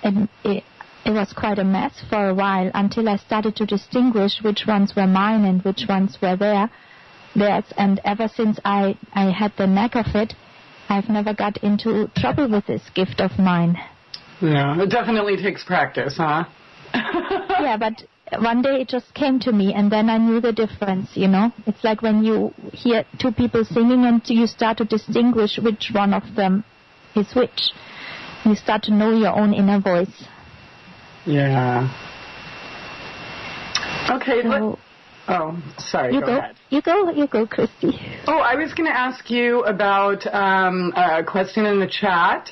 it was quite a mess for a while until I started to distinguish which ones were mine and which ones were theirs. And ever since I had the knack of it, I've never got into trouble with this gift of mine. Yeah, it definitely takes practice, huh? Yeah, but one day it just came to me, and then I knew the difference, you know. It's like when you hear two people singing and you start to distinguish which one of them is which. You start to know your own inner voice. Yeah. Okay, sorry, go ahead. You go, Christie. Oh, I was going to ask you about a question in the chat,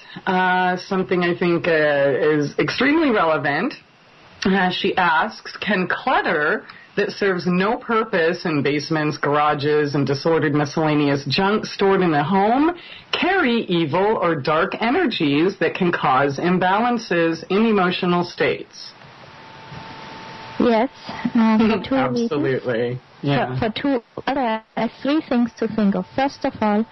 something I think is extremely relevant. She asks, can clutter that serves no purpose in basements, garages, and disordered miscellaneous junk stored in the home carry evil or dark energies that can cause imbalances in emotional states? Yes, for two Absolutely. reasons. Yeah. For two, there are three things to think of. First of all,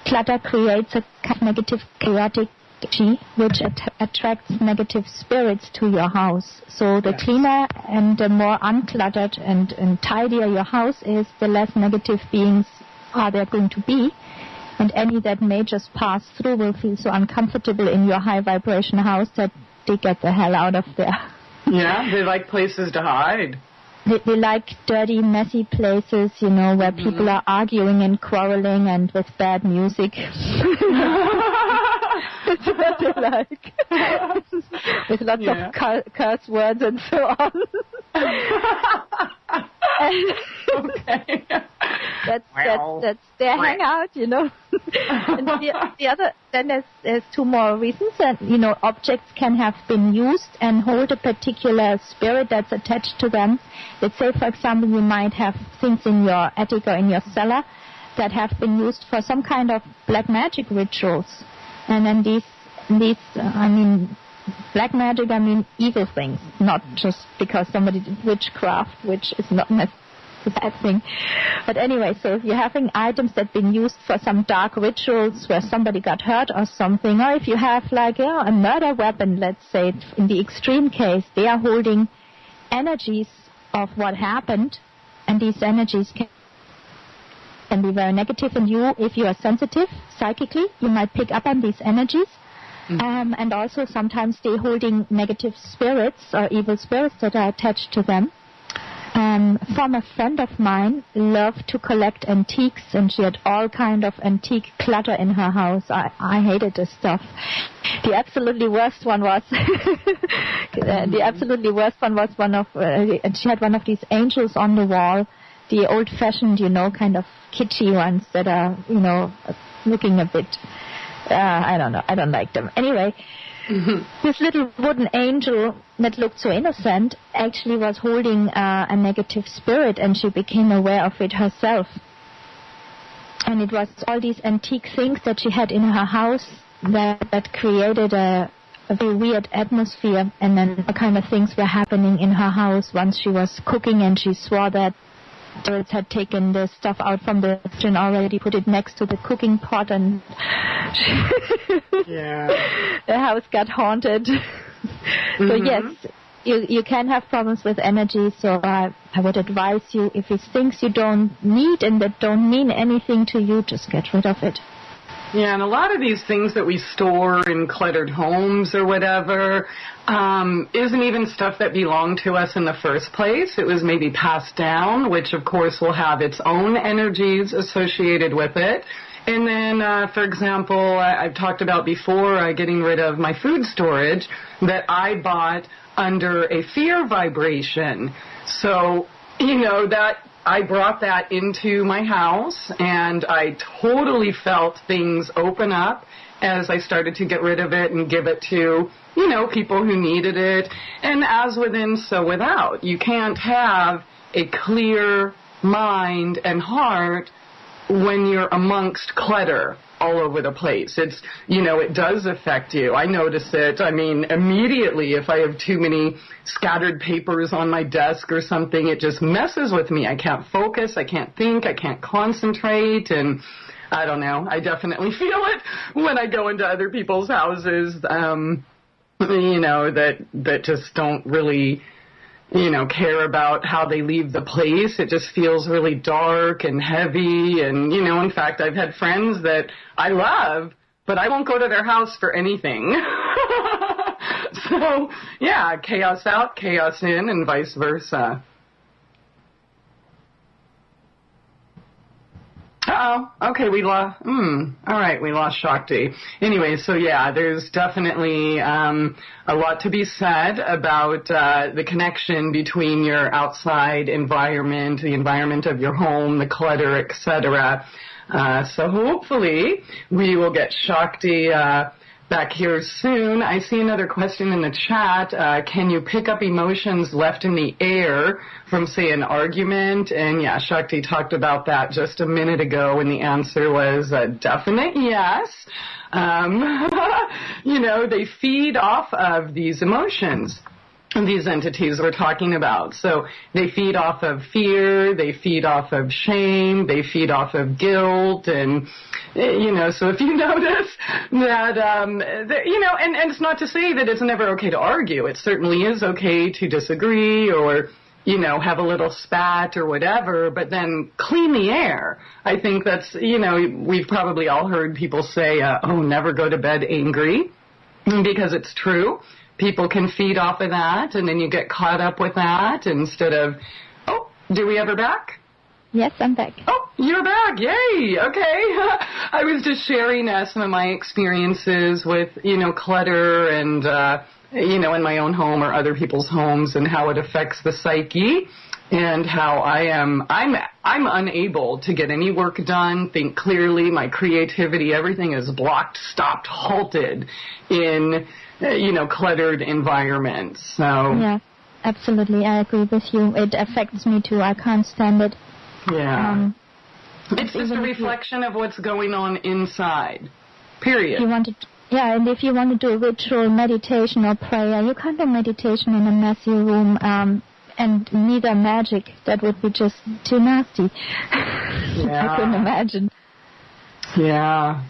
clutter creates a kind of negative, chaotic energy, which attracts negative spirits to your house. So the cleaner and the more uncluttered and tidier your house is, the less negative beings are there going to be. And any that may just pass through will feel so uncomfortable in your high vibration house that they get the hell out of there. Yeah, they like places to hide. They like dirty, messy places, you know, where people are arguing and quarreling and with bad music. That's what they like. With lots of curse words and so on. Okay. That's their hangout, you know. And the other, then there's two more reasons. And, you know, objects can have been used and hold a particular spirit that's attached to them. Let's say, for example, you might have things in your attic or in your cellar that have been used for some kind of black magic rituals. And then these black magic, evil things, not just because somebody did witchcraft, which is not necessarily a bad thing. But anyway, so if you're having items that have been used for some dark rituals where somebody got hurt or something, or if you have a murder weapon, let's say, in the extreme case, they are holding energies of what happened, and these energies can be very negative, and if you are sensitive psychically, you might pick up on these energies. And also sometimes they're holding negative spirits or evil spirits that are attached to them. Former friend of mine loved to collect antiques, and she had all kind of antique clutter in her house. I hated this stuff. The absolutely worst one was and she had one of these angels on the wall, the old-fashioned, kind of kitschy ones that are, looking a bit, I don't know, I don't like them. Anyway, this little wooden angel that looked so innocent actually was holding a negative spirit, and she became aware of it herself. And it was all these antique things that she had in her house that created a very weird atmosphere, and then all kind of things were happening in her house. Once she was cooking and she swore that spirits had taken the stuff out from the kitchen already, put it next to the cooking pot, and the house got haunted. So yes, you can have problems with energy, so I would advise you, if it's things you don't need and that don't mean anything to you, just get rid of it. Yeah, and a lot of these things that we store in cluttered homes or whatever isn't even stuff that belonged to us in the first place. It was maybe passed down, which of course will have its own energies associated with it. And then, for example, I've talked about before getting rid of my food storage that I bought under a fear vibration. So, that I brought that into my house, and I totally felt things open up as I started to get rid of it and give it to, people who needed it. And as within, so without. You can't have a clear mind and heart when you're amongst clutter all over the place. It's, it does affect you. I notice it. I mean, immediately if I have too many scattered papers on my desk or something, it just messes with me. I can't focus. I can't think. I can't concentrate. And I don't know. I definitely feel it when I go into other people's houses, that just don't really care about how they leave the place. It just feels really dark and heavy. And, in fact, I've had friends that I love, but I won't go to their house for anything. So, yeah, chaos out, chaos in, and vice versa. Okay, we lost, all right, we lost Shakti. Anyway, so yeah, there's definitely a lot to be said about the connection between your outside environment, the environment of your home, the clutter, etc. So hopefully we will get Shakti back here soon. I see another question in the chat. Can you pick up emotions left in the air from, say, an argument? And yeah, Shakti talked about that just a minute ago, and the answer was a definite yes. They feed off of these emotions, these entities we're talking about. So they feed off of fear, they feed off of shame, they feed off of guilt, and so if you notice that, and it's not to say that it's never okay to argue. It certainly is okay to disagree or, have a little spat or whatever, but then clean the air. I think that's, we've probably all heard people say, never go to bed angry, because it's true. People can feed off of that, and then you get caught up with that instead of, do we have her back? Yes, I'm back. Oh, you're back. Yay. Okay. I was just sharing some of my experiences with, clutter and, in my own home or other people's homes, and how it affects the psyche, and how I'm unable to get any work done, think clearly. My creativity, everything is blocked, stopped, halted in, cluttered environments. So. Yeah, absolutely. I agree with you. It affects me too. I can't stand it. Yeah. It's just a reflection of what's going on inside. Period. And if you want to do a ritual meditation or prayer, you can't do meditation in a messy room, and neither magic. That would be just too nasty. Yeah. I couldn't imagine. Yeah.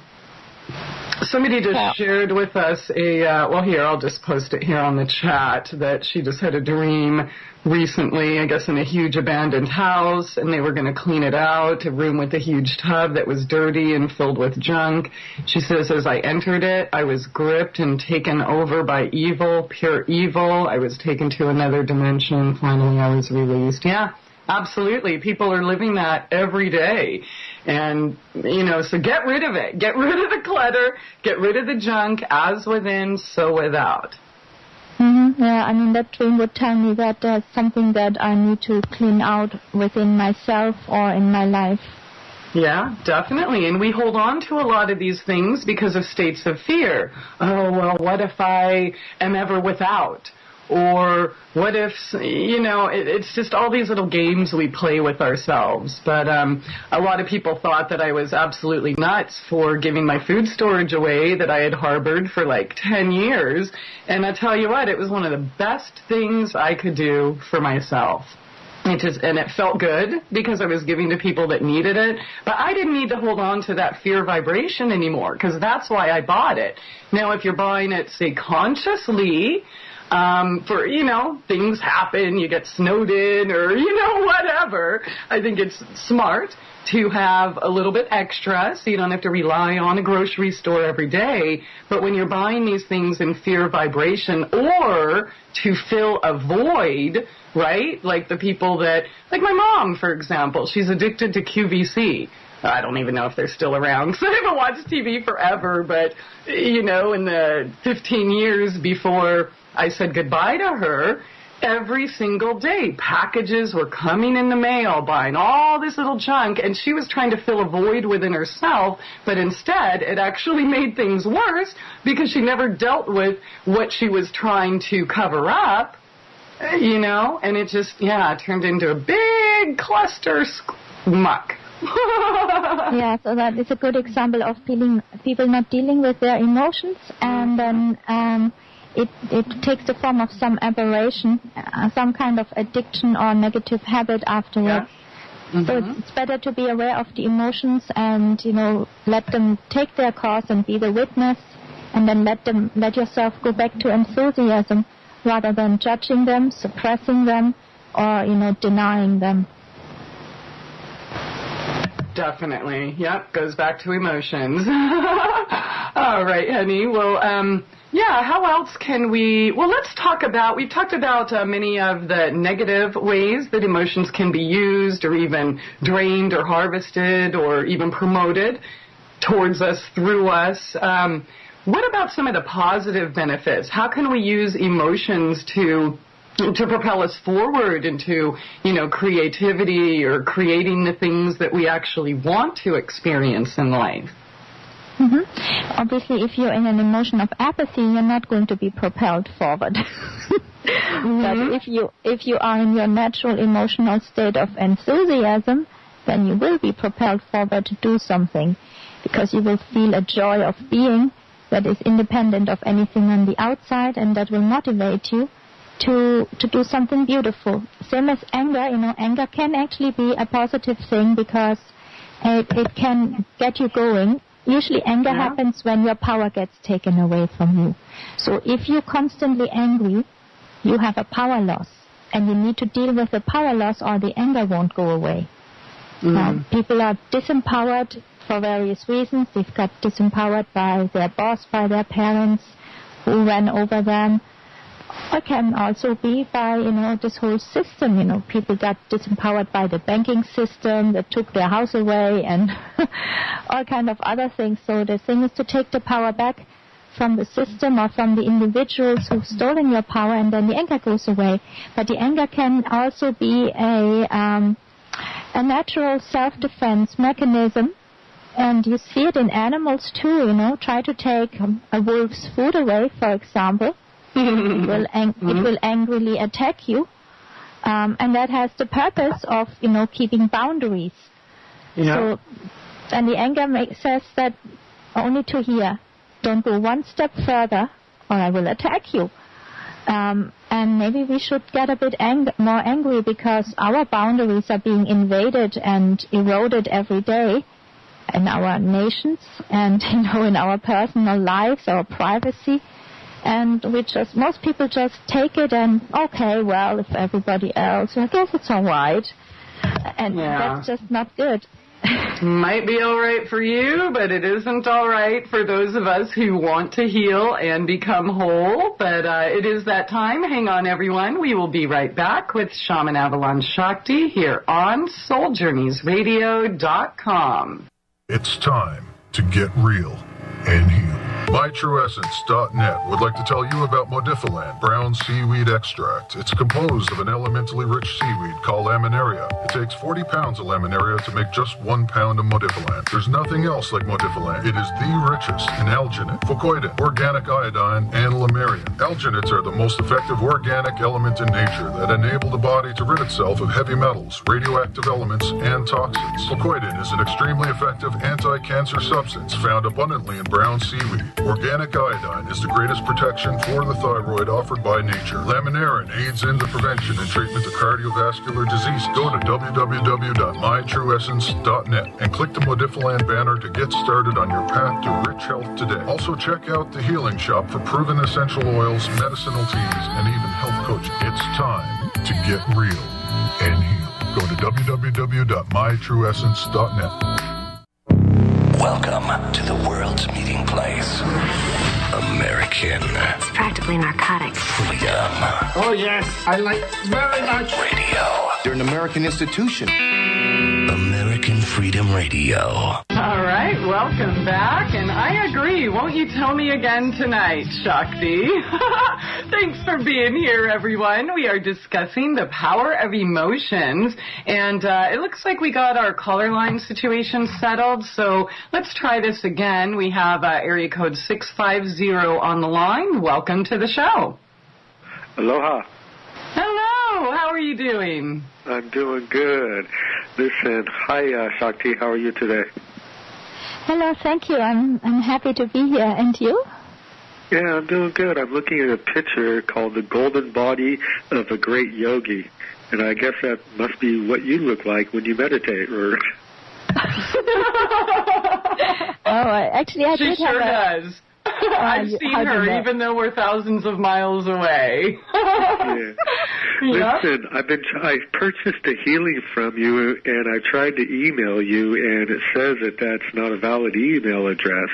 Somebody just shared with us here, I'll just post it here on the chat, that she just had a dream recently, I guess in a huge abandoned house, and they were going to clean it out, a room with a huge tub that was dirty and filled with junk. She says, as I entered it, I was gripped and taken over by evil, pure evil. I was taken to another dimension. Finally, I was released. Yeah, absolutely. People are living that every day. And, so get rid of it. Get rid of the clutter. Get rid of the junk, as within, so without. Mm-hmm. Yeah, I mean, that dream would tell me that there's something that I need to clean out within myself or in my life. Yeah, definitely. And we hold on to a lot of these things because of states of fear. Oh, well, what if I am ever without? Or what if, it's just all these little games we play with ourselves. But a lot of people thought that I was absolutely nuts for giving my food storage away that I had harbored for like 10 years. And I tell you what, it was one of the best things I could do for myself. And it felt good because I was giving to people that needed it. But I didn't need to hold on to that fear vibration anymore, because that's why I bought it. Now, if you're buying it, say, consciously, for, things happen, you get snowed in or, whatever. I think it's smart to have a little bit extra so you don't have to rely on a grocery store every day. But when you're buying these things in fear vibration or to fill a void, right? Like the people that, like my mom, for example, she's addicted to QVC. I don't even know if they're still around, because I haven't watched TV forever, but, in the 15 years before I said goodbye to her, every single day packages were coming in the mail, buying all this little junk, and she was trying to fill a void within herself, but instead it actually made things worse because she never dealt with what she was trying to cover up, and it just, turned into a big cluster muck. Yeah, so that is a good example of people not dealing with their emotions, and then it takes the form of some aberration, some kind of addiction or negative habit afterwards. Yeah. Mm-hmm. So it's better to be aware of the emotions and, let them take their course and be the witness, and then let yourself go back to enthusiasm rather than judging them, suppressing them, or, denying them. Definitely. Yep, goes back to emotions. All right, honey. Well, how else can let's talk about, we've talked about many of the negative ways that emotions can be used or even drained or harvested or even promoted towards us, through us. What about some of the positive benefits? How can we use emotions to propel us forward into, creativity or creating the things that we actually want to experience in life? Mm-hmm. Obviously, if you're in an emotion of apathy, you're not going to be propelled forward. Mm-hmm. But if you are in your natural emotional state of enthusiasm, then you will be propelled forward to do something, because you will feel a joy of being that is independent of anything on the outside, and that will motivate you to do something beautiful. Same as anger, anger can actually be a positive thing because it can get you going. Usually anger happens when your power gets taken away from you. So if you're constantly angry, you have a power loss, and you need to deal with the power loss or the anger won't go away. People are disempowered for various reasons. They've got disempowered by their boss, by their parents who ran over them. It can also be by, this whole system. People got disempowered by the banking system that took their house away and all kind of other things. So the thing is to take the power back from the system or from the individuals who've stolen your power, and then the anger goes away. But the anger can also be a natural self-defense mechanism. And you see it in animals too, Try to take a wolf's food away, for example. It will angrily attack you, and that has the purpose of keeping boundaries. Yeah. So, and the anger says that only to here, don't go one step further, or I will attack you. And maybe we should get a bit more angry because our boundaries are being invaded and eroded every day in our nations and in our personal lives, our privacy. And most people just take it and, okay, well, if everybody else, I guess it's all right. And that's just not good. Might be all right for you, but it isn't all right for those of us who want to heal and become whole. But it is that time. Hang on, everyone. We will be right back with Shaman Avalon Sakti here on SoulJourneysRadio.com. It's time to get real and heal. MyTrueEssence.net would like to tell you about Modifiland brown seaweed extract. It's composed of an elementally rich seaweed called laminaria. It takes 40 pounds of laminaria to make just 1 pound of Modifiland. There's nothing else like Modifiland. It is the richest in alginate, fucoidin, organic iodine, and lamarian. Alginates are the most effective organic element in nature that enable the body to rid itself of heavy metals, radioactive elements, and toxins. Fucoidin is an extremely effective anti-cancer substance found abundantly in brown seaweed. Organic iodine is the greatest protection for the thyroid offered by nature. Laminarin aids in the prevention and treatment of cardiovascular disease. Go to www.mytrueessence.net and click the Modifiland banner to get started on your path to rich health today. Also check out the Healing Shop for proven essential oils, medicinal teas, and even health coaching. It's time to get real and heal. Go to www.mytrueessence.net. Welcome to the world's meeting place. American It's practically narcotic. freedom Oh, yes, I like very much. radio. You're an American institution. American Freedom Radio. All right, welcome back. And I agree. Won't you tell me again tonight, Sakti? Thanks for being here, everyone. We are discussing the power of emotions. And it looks like we got our caller line situation settled. So let's try this again. We have area code 650 on the line. Welcome to the show. Aloha. Hello. How are you doing? I'm doing good. Listen, hi, Sakti. How are you today? Hello, thank you. I'm happy to be here. And you? Yeah, I'm doing good. I'm looking at a picture called The Golden Body of a Great Yogi. And I guess that must be what you look like when you meditate, or... Actually, I She did sure have does. I've seen her, even though we're thousands of miles away. Yeah. Yeah. Listen, I purchased a healing from you, and I tried to email you, and it says that that's not a valid email address.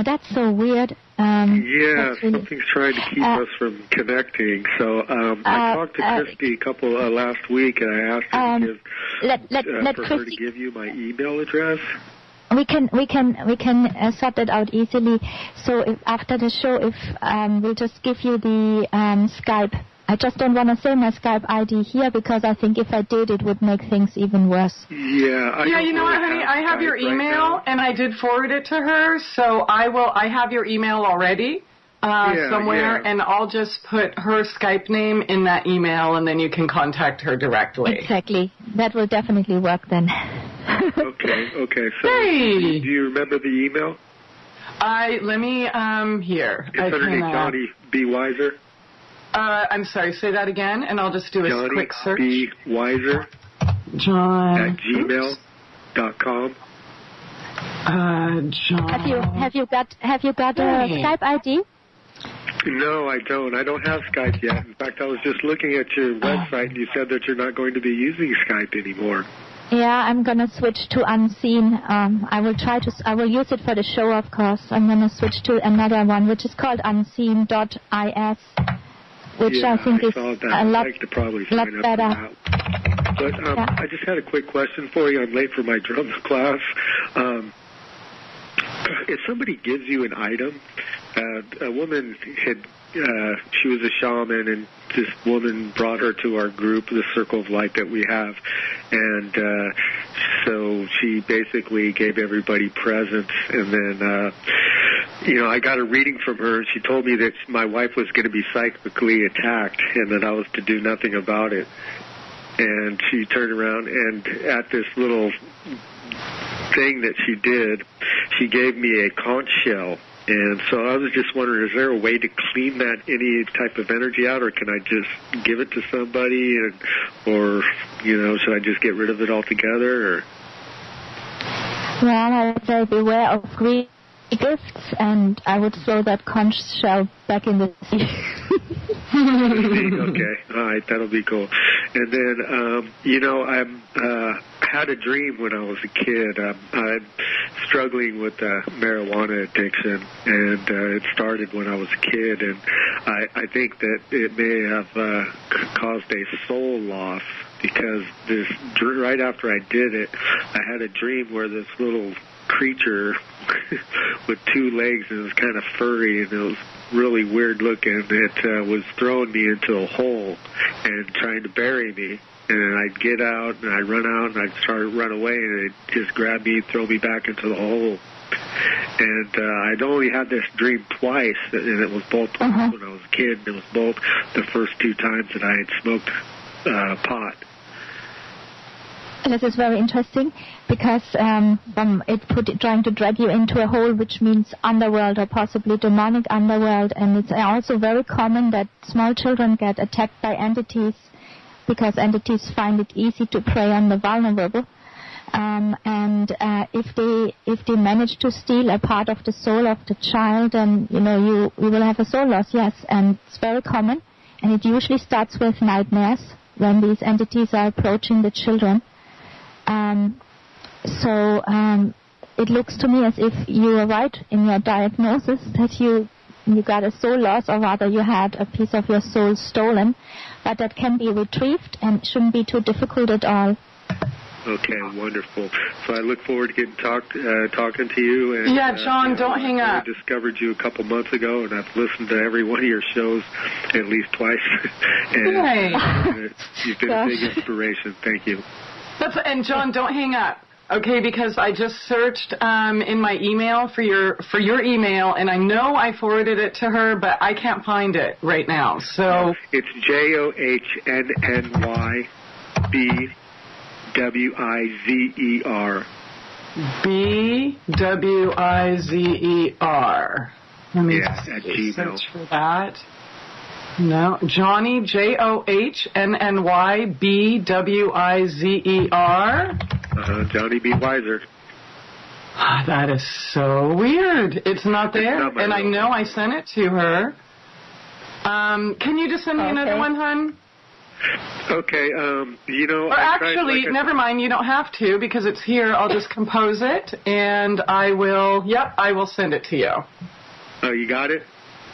That's so weird. Yeah, something's trying to keep us from connecting. So I talked to Christie last week, and I asked her to give her to give you my email address. We can sort that out easily. So if, after the show, we'll just give you the Skype. I just don't want to say my Skype ID here because I think if I did, it would make things even worse. Yeah. You know what, honey? I have your email, and I did forward it to her. So I have your email already somewhere, and I'll just put her Skype name in that email, and then you can contact her directly. Exactly. That will definitely work then. Okay. So, Hey. do you remember the email? Let me here. It's underneath Johnny B. Weiser. I'm sorry. Say that again, and I'll just do a Johnny quick search. B. Weiser John at gmail.com. John. Have you got a Skype ID? No, I don't. I don't have Skype yet. In fact, I was just looking at your website, and you said that you're not going to be using Skype anymore. Yeah, I'm gonna switch to Unseen. I will use it for the show, of course. I'm gonna switch to another one, which is called unseen.is, which I think is a lot better. But I just had a quick question for you. I'm late for my drums class. If somebody gives you an item, a woman she was a shaman, and this woman brought her to our group, the Circle of Light that we have, and so she basically gave everybody presents, and then I got a reading from her, and she told me that my wife was going to be psychically attacked, and that I was to do nothing about it. And she turned around, and at this little thing that she did, she gave me a conch shell. And so I was just wondering, is there a way to clean any type of energy out, or can I just give it to somebody, or should I just get rid of it altogether? Or? Well, I'd say beware of greed gifts, and I would throw that conch shell back in the sea. Okay, all right, that'll be cool. And then, I had a dream when I was a kid. I'm struggling with marijuana addiction, and it started when I was a kid, and I think that it may have caused a soul loss, because right after I did it, I had a dream where this little creature with 2 legs, and it was kind of furry, and it was really weird looking. It was throwing me into a hole and trying to bury me. And I'd get out, and I'd run out, and I'd start to run away, and it'd just grab me, throw me back into the hole. And I'd only had this dream twice, and it was both times when I was a kid, and it was both the first 2 times that I had smoked pot. This is very interesting, because trying to drag you into a hole, which means underworld or possibly demonic underworld, and it's also very common that small children get attacked by entities, because entities find it easy to prey on the vulnerable, and if they manage to steal a part of the soul of the child, then you will have a soul loss. Yes, and it's very common, and it usually starts with nightmares when these entities are approaching the children. It looks to me as if you are right in your diagnosis, that you got a soul loss, or rather you had a piece of your soul stolen, but that can be retrieved and shouldn't be too difficult at all. Okay, wonderful. So I look forward to getting talking to you. And, yeah, John, don't hang up. I discovered you a couple months ago, and I've listened to every one of your shows at least twice. And you've been a big inspiration. Thank you. And John, don't hang up. Okay, because I just searched in my email for your email, and I know I forwarded it to her, but I can't find it right now. So it's JOHNNYBWIZER. BWIZER. Let me at Gmail. Search for that. No, Johnny, JOHNNYBWIZER. Johnny B. Weiser. That is so weird. It's not there, and I know I sent it to her. Can you just send me another one, hon? Okay, Or actually, never mind, you don't have to, because it's here. I'll just compose it, and I will send it to you. Oh, you got it?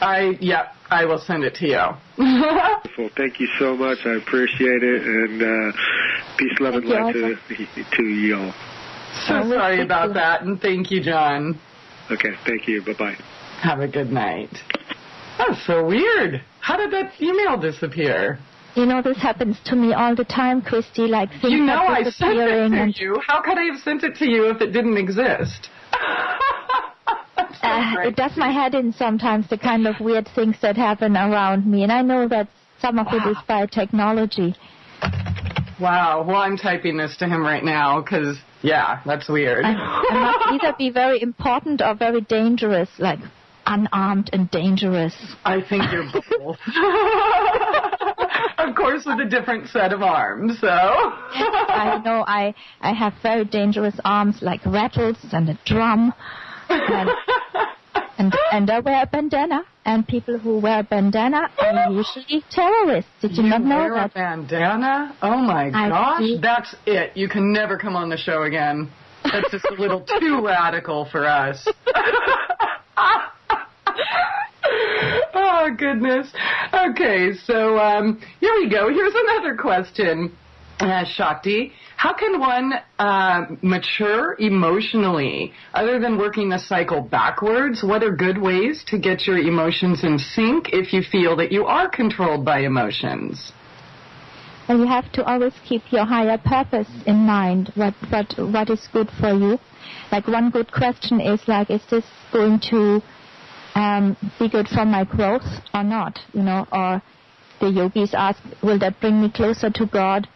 I will send it to you. Well, thank you so much. I appreciate it, and peace, love, and light to you all. So sorry about that, and thank you, John. Okay, thank you. Bye-bye. Have a good night. That's so weird. How did that email disappear? This happens to me all the time, Christie, like things I sent it to you. How could I have sent it to you if it didn't exist? It does my head in sometimes, the kind of weird things that happen around me, and I know that some of it is by technology. Wow. Well, I'm typing this to him right now, because, that's weird. I must either be very important or very dangerous, like unarmed and dangerous. I think you're both. Of course, with a different set of arms, so. I know I have very dangerous arms, like rattles and a drum. And I wear a bandana, and people who wear a bandana are usually terrorists. Did you not know wear that? A bandana? Oh my gosh, that's it. You can never come on the show again. That's just a little too radical for us. Oh goodness. Okay, so here we go. Here's another question, Shakti. How can one mature emotionally? Other than working the cycle backwards, what are good ways to get your emotions in sync if you feel that you are controlled by emotions? Well, you have to always keep your higher purpose in mind, what is good for you. Like one good question is like, is this going to be good for my growth or not? Or the yogis ask, will that bring me closer to God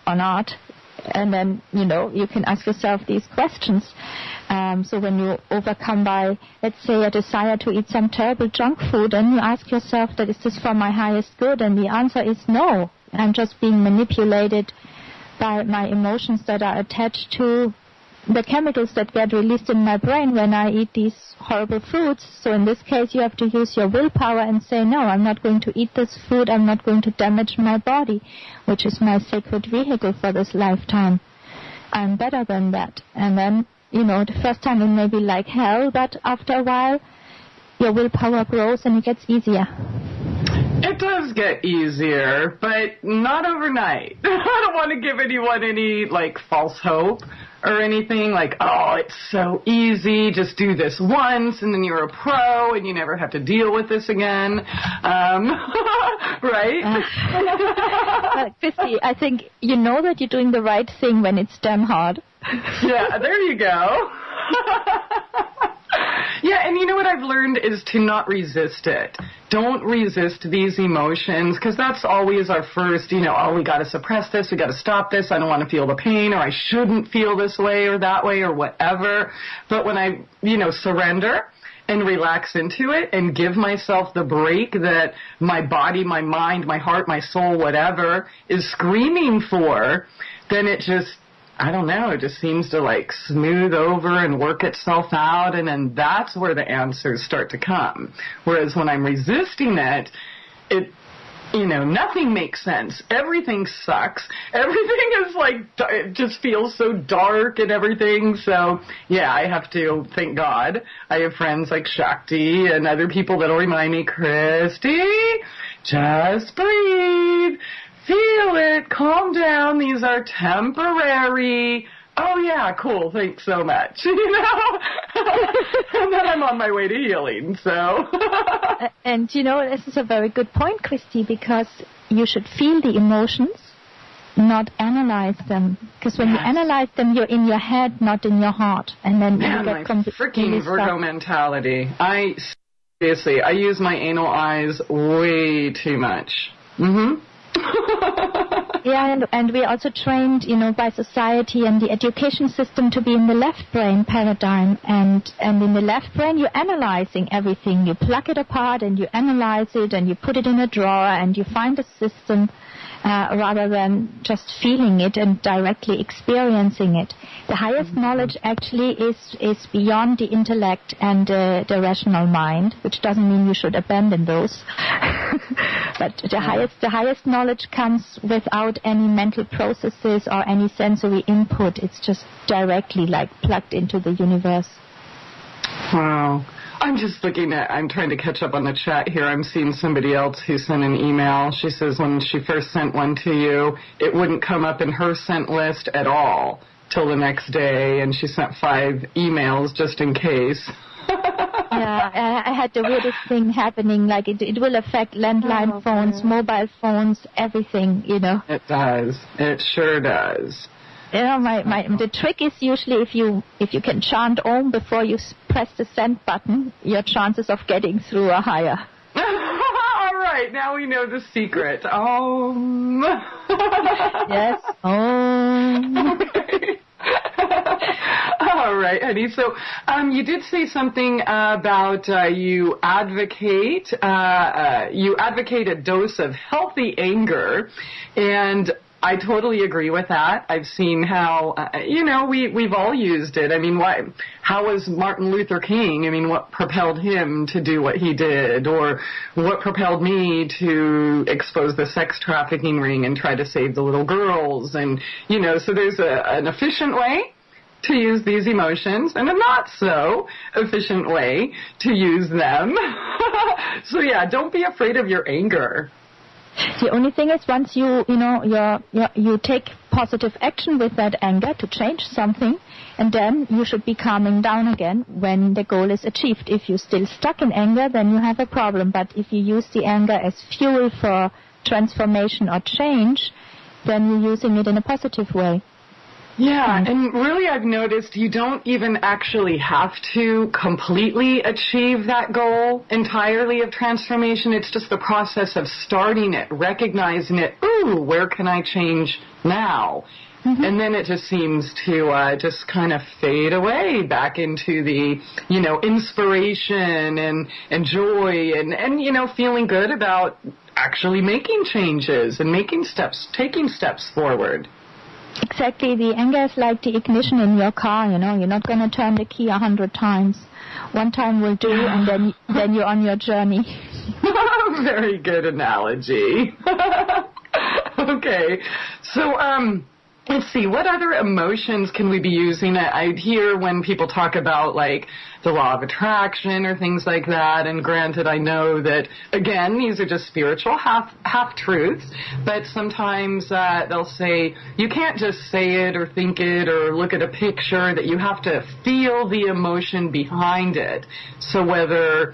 or not? And then, you can ask yourself these questions. So when you overcome by, let's say, a desire to eat some terrible junk food, and you ask yourself that is this for my highest good? And the answer is no. I'm just being manipulated by my emotions that are attached to the chemicals that get released in my brain when I eat these horrible foods. So in this case, you have to use your willpower and say, no, I'm not going to eat this food. I'm not going to damage my body, which is my sacred vehicle for this lifetime. I'm better than that. And then, the first time it may be like hell, but after a while, your willpower grows and it gets easier. It does get easier, but not overnight. I don't want to give anyone any, false hope or anything like, oh, it's so easy, just do this once, and then you're a pro, and you never have to deal with this again. Right? Christie, I think you know that you're doing the right thing when it's damn hard. Yeah, there you go. Yeah, and you know what I've learned is to not resist it. Don't resist these emotions, because that's always our first, we got to suppress this, we got to stop this, I don't want to feel the pain, or I shouldn't feel this way or that way or whatever. But when I, surrender and relax into it and give myself the break that my body, my mind, my heart, my soul, whatever, is screaming for, then it just, I don't know, it just seems to smooth over and work itself out, and then that's where the answers start to come. Whereas when I'm resisting it, nothing makes sense. Everything sucks. Everything is it just feels so dark and everything. So, yeah, I have to, thank God, I have friends like Shakti and other people that'll remind me, Christie, just breathe. Feel it. Calm down. These are temporary. Oh, yeah, cool. Thanks so much. And then I'm on my way to healing, so. And, this is a very good point, Christie, because you should feel the emotions, not analyze them. Because when you analyze them, you're in your head, not in your heart. And then you get freaking Virgo mentality. I use my anal eyes way too much. Mm-hmm. Yeah, and we are also trained, by society and the education system to be in the left brain paradigm. And in the left brain, you're analyzing everything. You pluck it apart and you analyze it and you put it in a drawer and you find a system rather than just feeling it and directly experiencing it. The highest knowledge actually is beyond the intellect and the rational mind, which doesn't mean you should abandon those. But the highest knowledge comes without any mental processes or any sensory input. It's just directly plugged into the universe. Wow. I'm just I'm trying to catch up on the chat here. I'm seeing somebody else who sent an email. She says when she first sent one to you, it wouldn't come up in her sent list at all till the next day, and she sent 5 emails just in case. Yeah, I had the weirdest thing happening. It will affect landline phones, mobile phones, everything, It does. It sure does. The trick is usually if you can chant Om before you press the send button, your chances of getting through are higher. All right, now we know the secret. Om. Yes, Om. Okay. All right, honey. So you did say something about you advocate a dose of healthy anger, and I totally agree with that. I've seen how, we've all used it. I mean, how was Martin Luther King? I mean, what propelled him to do what he did? Or what propelled me to expose the sex trafficking ring and try to save the little girls? And, so there's an efficient way to use these emotions and a not so efficient way to use them. So, yeah, don't be afraid of your anger. The only thing is once you take positive action with that anger to change something, and then you should be calming down again when the goal is achieved. If you're still stuck in anger, then you have a problem. But if you use the anger as fuel for transformation or change, then you're using it in a positive way. Yeah, and really I've noticed you don't even actually have to completely achieve that goal entirely of transformation. It's just the process of starting it, recognizing it. Ooh, where can I change now? Mm-hmm. And then it just seems to just kind of fade away back into the, inspiration and joy and feeling good about actually making changes and taking steps forward. Exactly. The anger is like the ignition in your car, you know. You're not going to turn the key 100 times. One time will do, and then you're on your journey. Very good analogy. Okay. So, let's see, what other emotions can we be using? I hear when people talk about, like, the law of attraction or things like that, and granted, I know that, again, these are just spiritual half-truths, but sometimes they'll say, you can't just say it or think it or look at a picture, that you have to feel the emotion behind it. So whether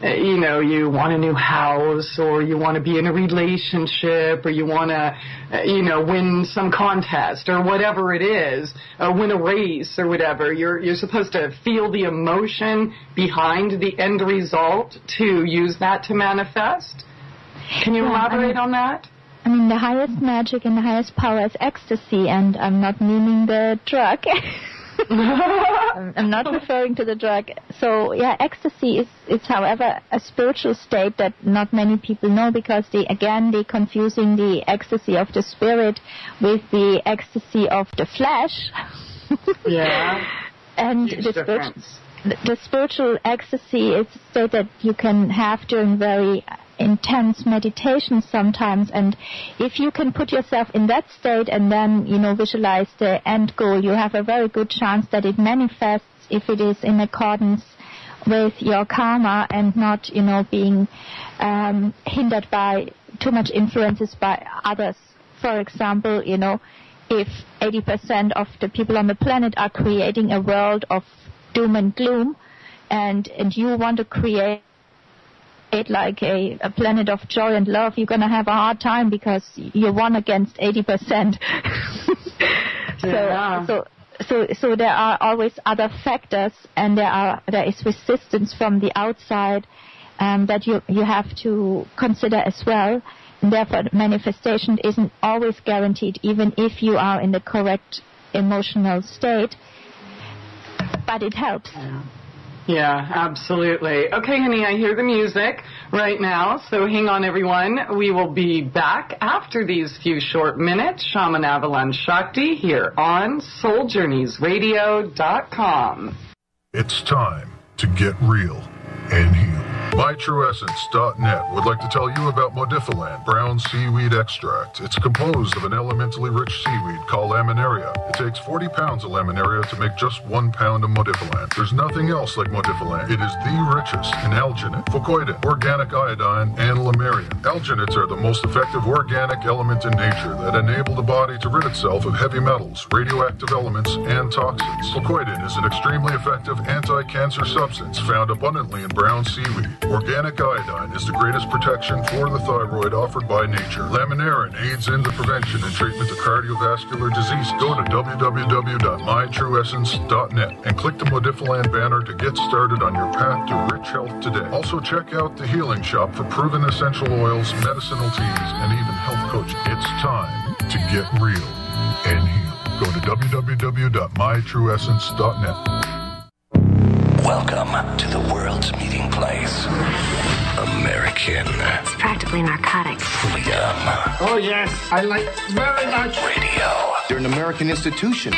you want a new house, or you want to be in a relationship, or you want to, win some contest, or whatever it is, win a race, or whatever. You're supposed to feel the emotion behind the end result to use that to manifest. Can you elaborate on that? I mean, the highest magic and the highest power is ecstasy, and I'm not meaning the drug. I'm not referring to the drug. So, yeah, ecstasy is, however, a spiritual state that not many people know, because they're confusing the ecstasy of the spirit with the ecstasy of the flesh. Yeah. And the spiritual ecstasy is a state that you can have during very intense meditation sometimes, and if you can put yourself in that state and then visualize the end goal, you have a very good chance that it manifests if it is in accordance with your karma and not being hindered by too much influences by others. For example, if 80% of the people on the planet are creating a world of doom and gloom, and you want to create like a planet of joy and love, you're going to have a hard time because you're 1 against 80%. So there are always other factors, and there is resistance from the outside that you have to consider as well. And therefore, manifestation isn't always guaranteed, even if you are in the correct emotional state. But it helps. Yeah, absolutely. Okay, honey, I hear the music right now, so hang on, everyone. We will be back after these few short minutes. Shaman Avalon Sakti here on SoulJourneysRadio.com. It's time to get real and heal. MyTrueEssence.net would like to tell you about Modifiland brown seaweed extract. It's composed of an elementally rich seaweed called laminaria. It takes 40 pounds of laminaria to make just 1 pound of Modifiland. There's nothing else like Modifiland. It is the richest in alginate, fucoidin, organic iodine, and lamarian. Alginates are the most effective organic element in nature that enable the body to rid itself of heavy metals, radioactive elements, and toxins. Fucoidin is an extremely effective anti-cancer substance found abundantly in brown seaweed. Organic iodine is the greatest protection for the thyroid offered by nature. Laminarin aids in the prevention and treatment of cardiovascular disease. Go to www.mytrueessence.net and click the Modifiland banner to get started on your path to rich health today. Also, check out the Healing Shop for proven essential oils, medicinal teas, and even health coaching. It's time to get real and heal. Go to www.mytrueessence.net. Welcome to the world's meeting place. American. It's practically narcotic. Freedom. Oh, yes, I like very much. Radio. You're an American institution.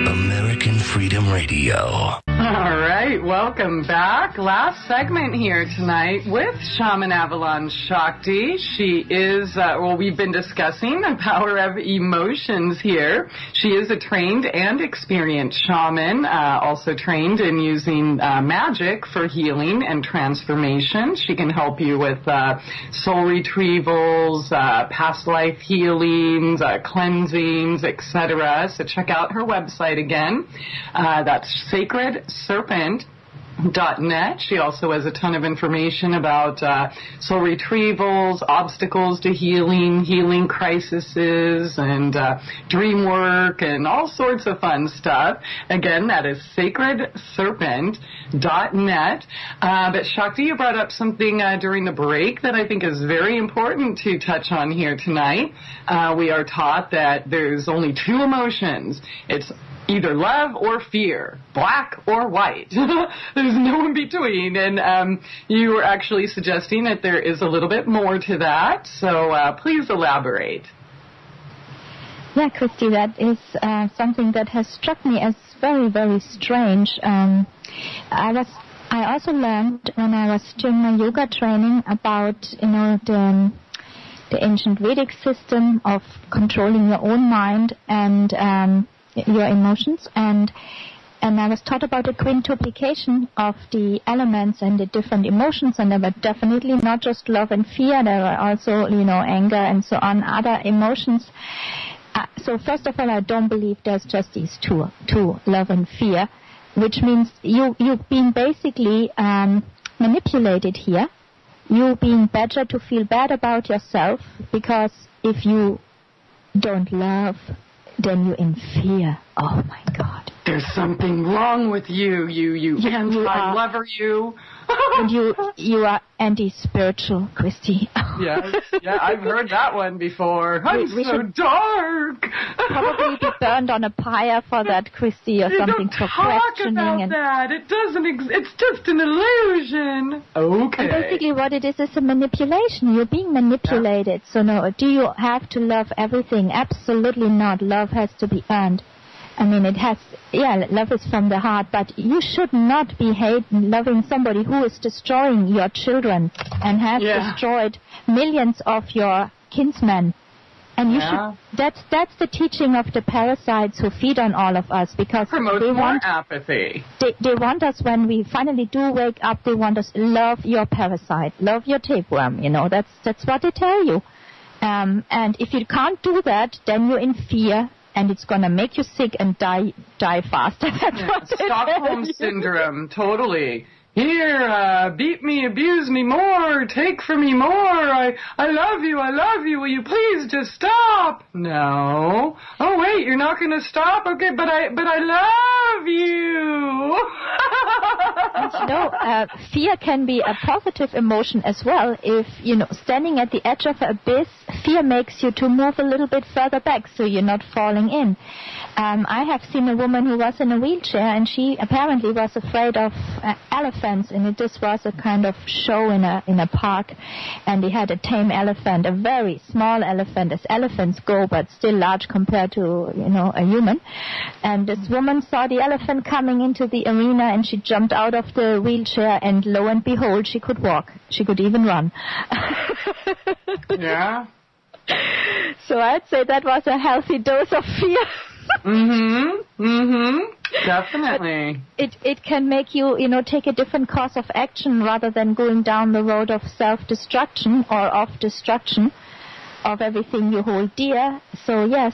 American Freedom Radio. All right, welcome back. Last segment here tonight with Shaman Avalon Sakti. She is, we've been discussing the power of emotions here. She is a trained and experienced shaman, also trained in using magic for healing and transformation. She can help you with soul retrievals, past life healings, cleansings, etc. So check out her website again. That's sacredserpent.net. She also has a ton of information about soul retrievals, obstacles to healing, healing crises, and dream work, and all sorts of fun stuff. Again, that is sacredserpent.net. But Sakti, you brought up something during the break that I think is very important to touch on here tonight. We are taught that there's only 2 emotions. It's either love or fear, black or white. There's no in between. And you were actually suggesting that there is a little bit more to that. So please elaborate. Yeah, Christie, that is something that has struck me as very, very strange. I also learned when I was doing my yoga training about, the ancient Vedic system of controlling your own mind and your emotions, and I was taught about the quintuplication of the elements and the different emotions, and there were definitely not just love and fear, there were also, anger and so on, other emotions. So first of all, I don't believe there's just these two, love and fear, which means you've been basically manipulated here. You being better to feel bad about yourself, because if you don't love, then you're in fear. Oh my God. There's something wrong with you, you anti-lover, you. And you are anti-spiritual, Christie. Yes, yeah, I've heard that one before. I'm so dark. Probably be burned on a pyre for that, Christie, or something, for questioning. Don't talk about that. It doesn't it's just an illusion. Okay. And basically what it is a manipulation. You're being manipulated. Yeah. So no, do you have to love everything? Absolutely not. Love has to be earned. I mean, love is from the heart, but you should not be loving somebody who is destroying your children and has destroyed millions of your kinsmen. And you should, that's the teaching of the parasites who feed on all of us, because they want apathy. They want us, when we finally do wake up, they want us, love your parasite, love your tapeworm, that's what they tell you. And if you can't do that, then you're in fear, and it's going to make you sick and die faster. Stockholm syndrome, totally. Here, beat me, abuse me more, take from me more. I love you. Will you please just stop? No. Oh wait, you're not going to stop? Okay, but I love you. Fear can be a positive emotion as well. If, standing at the edge of an abyss, fear makes you to move a little bit further back so you're not falling in. I have seen a woman who was in a wheelchair, and she apparently was afraid of elephants, and this was a kind of show in a park, and they had a tame elephant, a very small elephant, as elephants go, but still large compared to, a human. And this woman saw the elephant coming into the arena, and she jumped out of the wheelchair, and lo and behold, she could walk. She could even run. Yeah. So I'd say that was a healthy dose of fear. Definitely. It can make you, take a different course of action rather than going down the road of self-destruction or of destruction of everything you hold dear. So yes,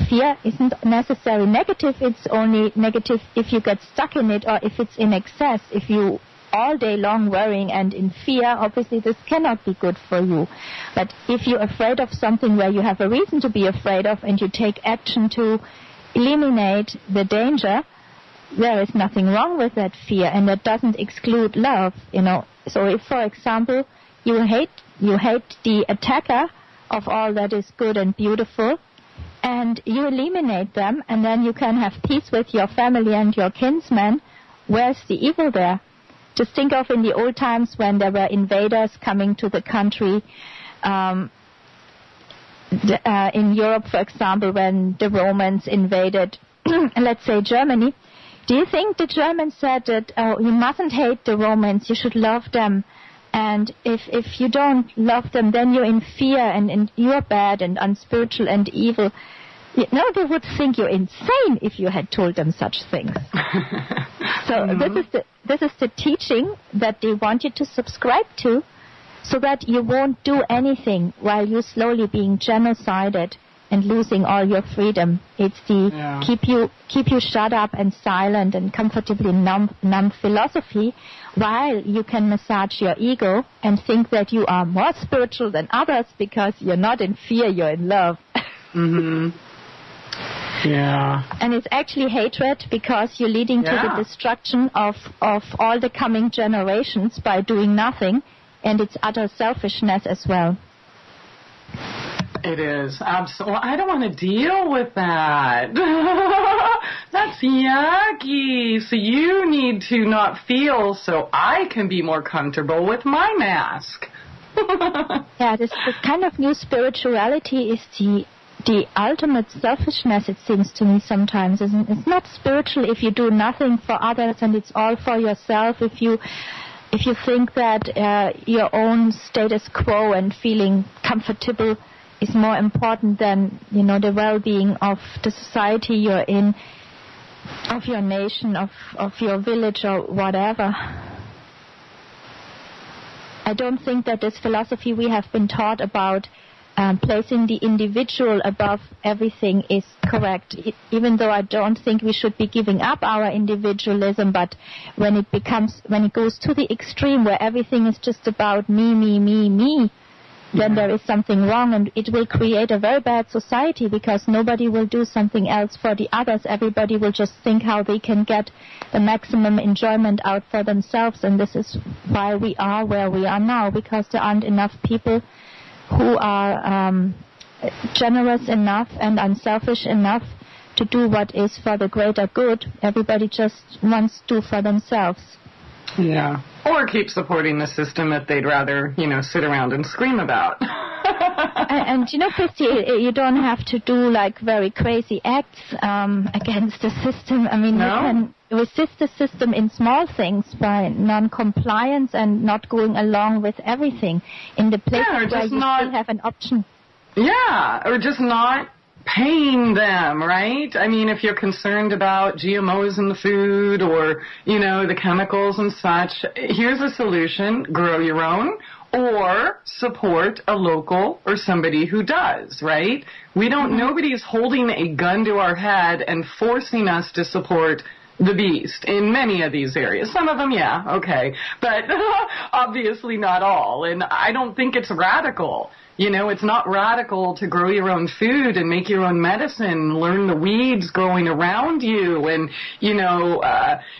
fear isn't necessarily negative. It's only negative if you get stuck in it, or if it's in excess. If you all day long worrying and in fear, obviously this cannot be good for you. But if you're afraid of something where you have a reason to be afraid of, and you take action to eliminate the danger, there is nothing wrong with that fear, and that doesn't exclude love. So if, for example, you hate the attacker of all that is good and beautiful, and you eliminate them, and then you can have peace with your family and your kinsmen, where's the evil there? Just think of in the old times when there were invaders coming to the country. In Europe, for example, when the Romans invaded, let's say, Germany, do you think the Germans said that, you mustn't hate the Romans, you should love them, and if you don't love them, then you're in fear, and you're bad and unspiritual and evil? They would think you're insane if you had told them such things. So this is the teaching that they want you to subscribe to, so that you won't do anything while you're slowly being genocided and losing all your freedom. It's the keep you shut up and silent and comfortably numb philosophy, while you can massage your ego and think that you are more spiritual than others because you're not in fear, you're in love. Yeah. And it's actually hatred, because you're leading to the destruction of all the coming generations by doing nothing, and it's utter selfishness as well. It is. Absolutely. I don't want to deal with that. That's yucky. So you need to not feel so I can be more comfortable with my mask. This kind of new spirituality is the the ultimate selfishness, it seems to me sometimes. It's not spiritual if you do nothing for others and it's all for yourself. If you think that your own status quo and feeling comfortable is more important than, the well-being of the society you're in, of your nation, of your village or whatever. I don't think that this philosophy we have been taught about placing the individual above everything is correct, even though I don't think we should be giving up our individualism, but when it goes to the extreme where everything is just about me, then there is something wrong, and it will create a very bad society because nobody will do something else for the others. Everybody will just think how they can get the maximum enjoyment out for themselves, and this is why we are where we are now, because there aren't enough people who are generous enough and unselfish enough to do what is for the greater good. Everybody just wants to do for themselves. Yeah. Or keep supporting the system that they'd rather, sit around and scream about. and Christie, you don't have to do very crazy acts against the system. I mean, you can resist the system in small things by non-compliance and not going along with everything in the places where you still have an option. Yeah, or just not paying them, right? I mean, if you're concerned about GMOs in the food or, the chemicals and such, here's a solution: grow your own or support a local or somebody who does, right? Nobody's holding a gun to our head and forcing us to support the beast in many of these areas. Some of them, yeah, okay, but obviously not all, and I don't think it's radical. It's not radical to grow your own food and make your own medicine, learn the weeds growing around you, and,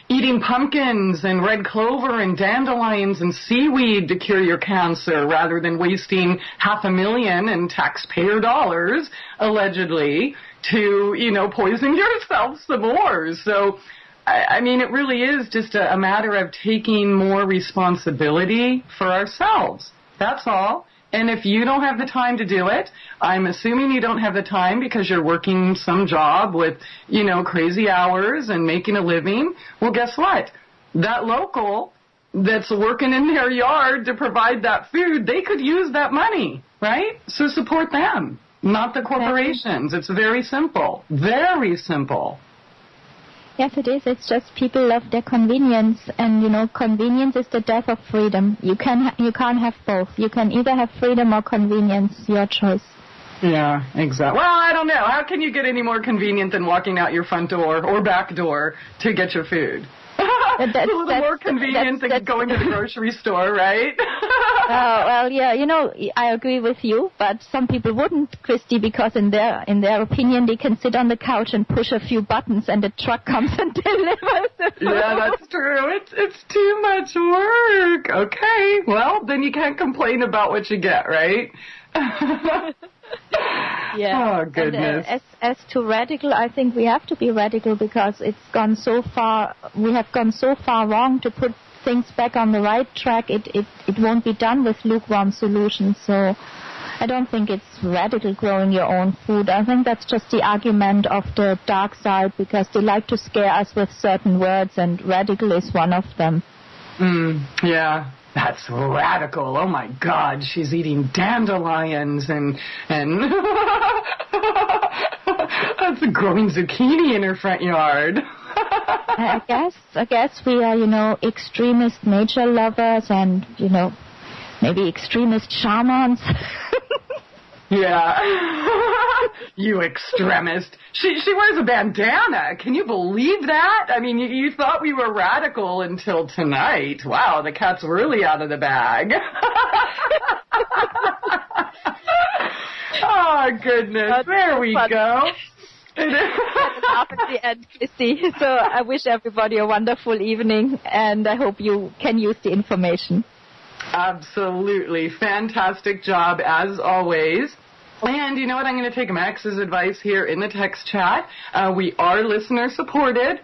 eating pumpkins and red clover and dandelions and seaweed to cure your cancer rather than wasting $500,000 in taxpayer dollars, allegedly, to, poison yourself some more. So, I mean, it really is just a matter of taking more responsibility for ourselves. That's all. And if you don't have the time to do it, I'm assuming you don't have the time because you're working some job with, crazy hours and making a living. Well, guess what? That local that's working in their yard to provide that food, they could use that money, right? So support them, not the corporations. It's very simple. Very simple. Yes, it is. It's just people love their convenience, and convenience is the death of freedom. You can't have both. You can either have freedom or convenience. Your choice. Yeah, exactly. Well, I don't know. How can you get any more convenient than walking out your front door or back door to get your food? It's a little more convenient than going to the grocery store, right? Well, yeah, I agree with you, but some people wouldn't, Christie, because in their opinion, they can sit on the couch and push a few buttons and the truck comes and delivers the food. Yeah, that's true. It's too much work. Okay, well, then you can't complain about what you get, right? Yeah. Oh, goodness. And, as to radical, I think we have to be radical because it's gone so far. We have gone so far wrong to put things back on the right track. It won't be done with lukewarm solutions. So I don't think it's radical growing your own food. I think that's just the argument of the dark side because they like to scare us with certain words, and radical is one of them. Yeah. That's radical. Oh, my God. She's eating dandelions and that's growing zucchini in her front yard. I guess we are, extremist nature lovers and, maybe extremist shamans. Yeah. You extremist. She wears a bandana. Can you believe that? I mean, you thought we were radical until tonight. Wow, the cat's really out of the bag. Oh, goodness. There we go. At the end, Christie. So I wish everybody a wonderful evening, and I hope you can use the information. Absolutely. Fantastic job, as always. And you know what? I'm going to take Max's advice here in the text chat. We are listener-supported,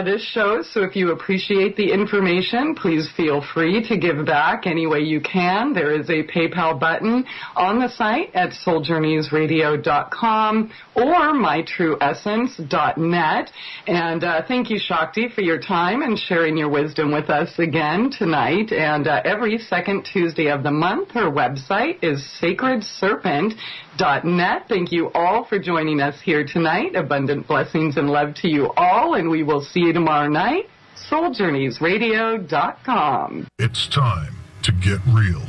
this show, so if you appreciate the information, please feel free to give back any way you can. There is a PayPal button on the site at souljourneysradio.com or mytrueessence.net. And thank you, Shakti, for your time and sharing your wisdom with us again tonight. And every second Tuesday of the month, her website is sacredserpent.net. Thank you all for joining us here tonight. Abundant blessings and love to you all, and we will see you tomorrow night. SoulJourneysRadio.com. It's time to get real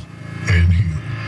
and heal.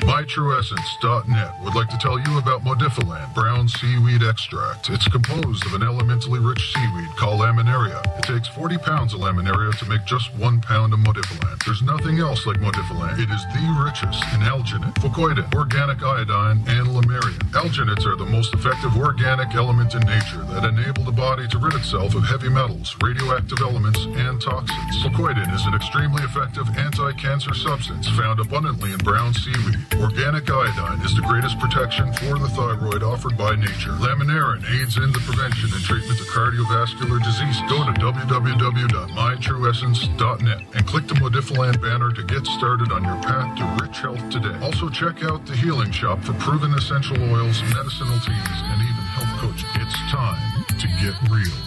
MyTrueEssence.net would like to tell you about Modifiland brown seaweed extract. It's composed of an elementally rich seaweed called laminaria. It takes 40 pounds of laminaria to make just 1 pound of Modifiland. There's nothing else like Modifiland. It is the richest in alginate, fucoidin, organic iodine, and lamarian. Alginates are the most effective organic element in nature that enable the body to rid itself of heavy metals, radioactive elements, and toxins. Fucoidin is an extremely effective anti-cancer substance found abundantly in brown seaweed. Organic iodine is the greatest protection for the thyroid offered by nature. Laminarin aids in the prevention and treatment of cardiovascular disease. Go to www.mytrueessence.net and click the Modifiland banner to get started on your path to rich health today. Also check out the Healing Shop for proven essential oils, medicinal teas, and even health coaching. It's time to get real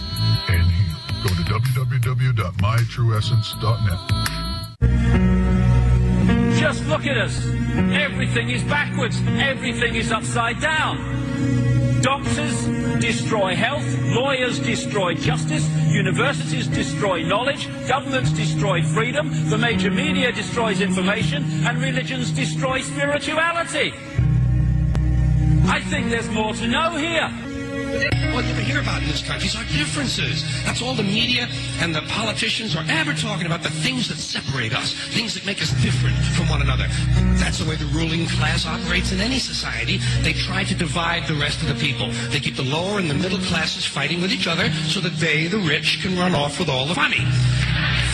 and heal. Go to www.mytrueessence.net. Just look at us. Everything is backwards. Everything is upside down. Doctors destroy health. Lawyers destroy justice. Universities destroy knowledge. Governments destroy freedom. The major media destroys information. And religions destroy spirituality. I think there's more to know here. What you hear about in this country is our differences. That's all the media and the politicians are ever talking about, the things that separate us, things that make us different from one another. That's the way the ruling class operates in any society. They try to divide the rest of the people. They keep the lower and the middle classes fighting with each other so that they, the rich, can run off with all the money.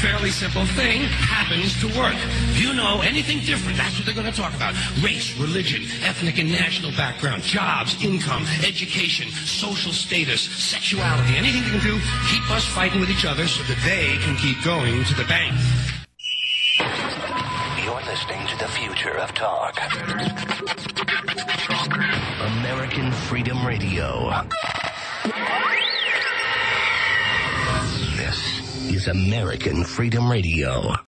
Fairly simple thing happens to work. If you know anything different, that's what they're going to talk about. Race, religion, ethnic and national background, jobs, income, education, social status, sexuality, anything they can do, keep us fighting with each other so that they can keep going to the bank. You're listening to the future of talk. American Freedom Radio. This is American Freedom Radio.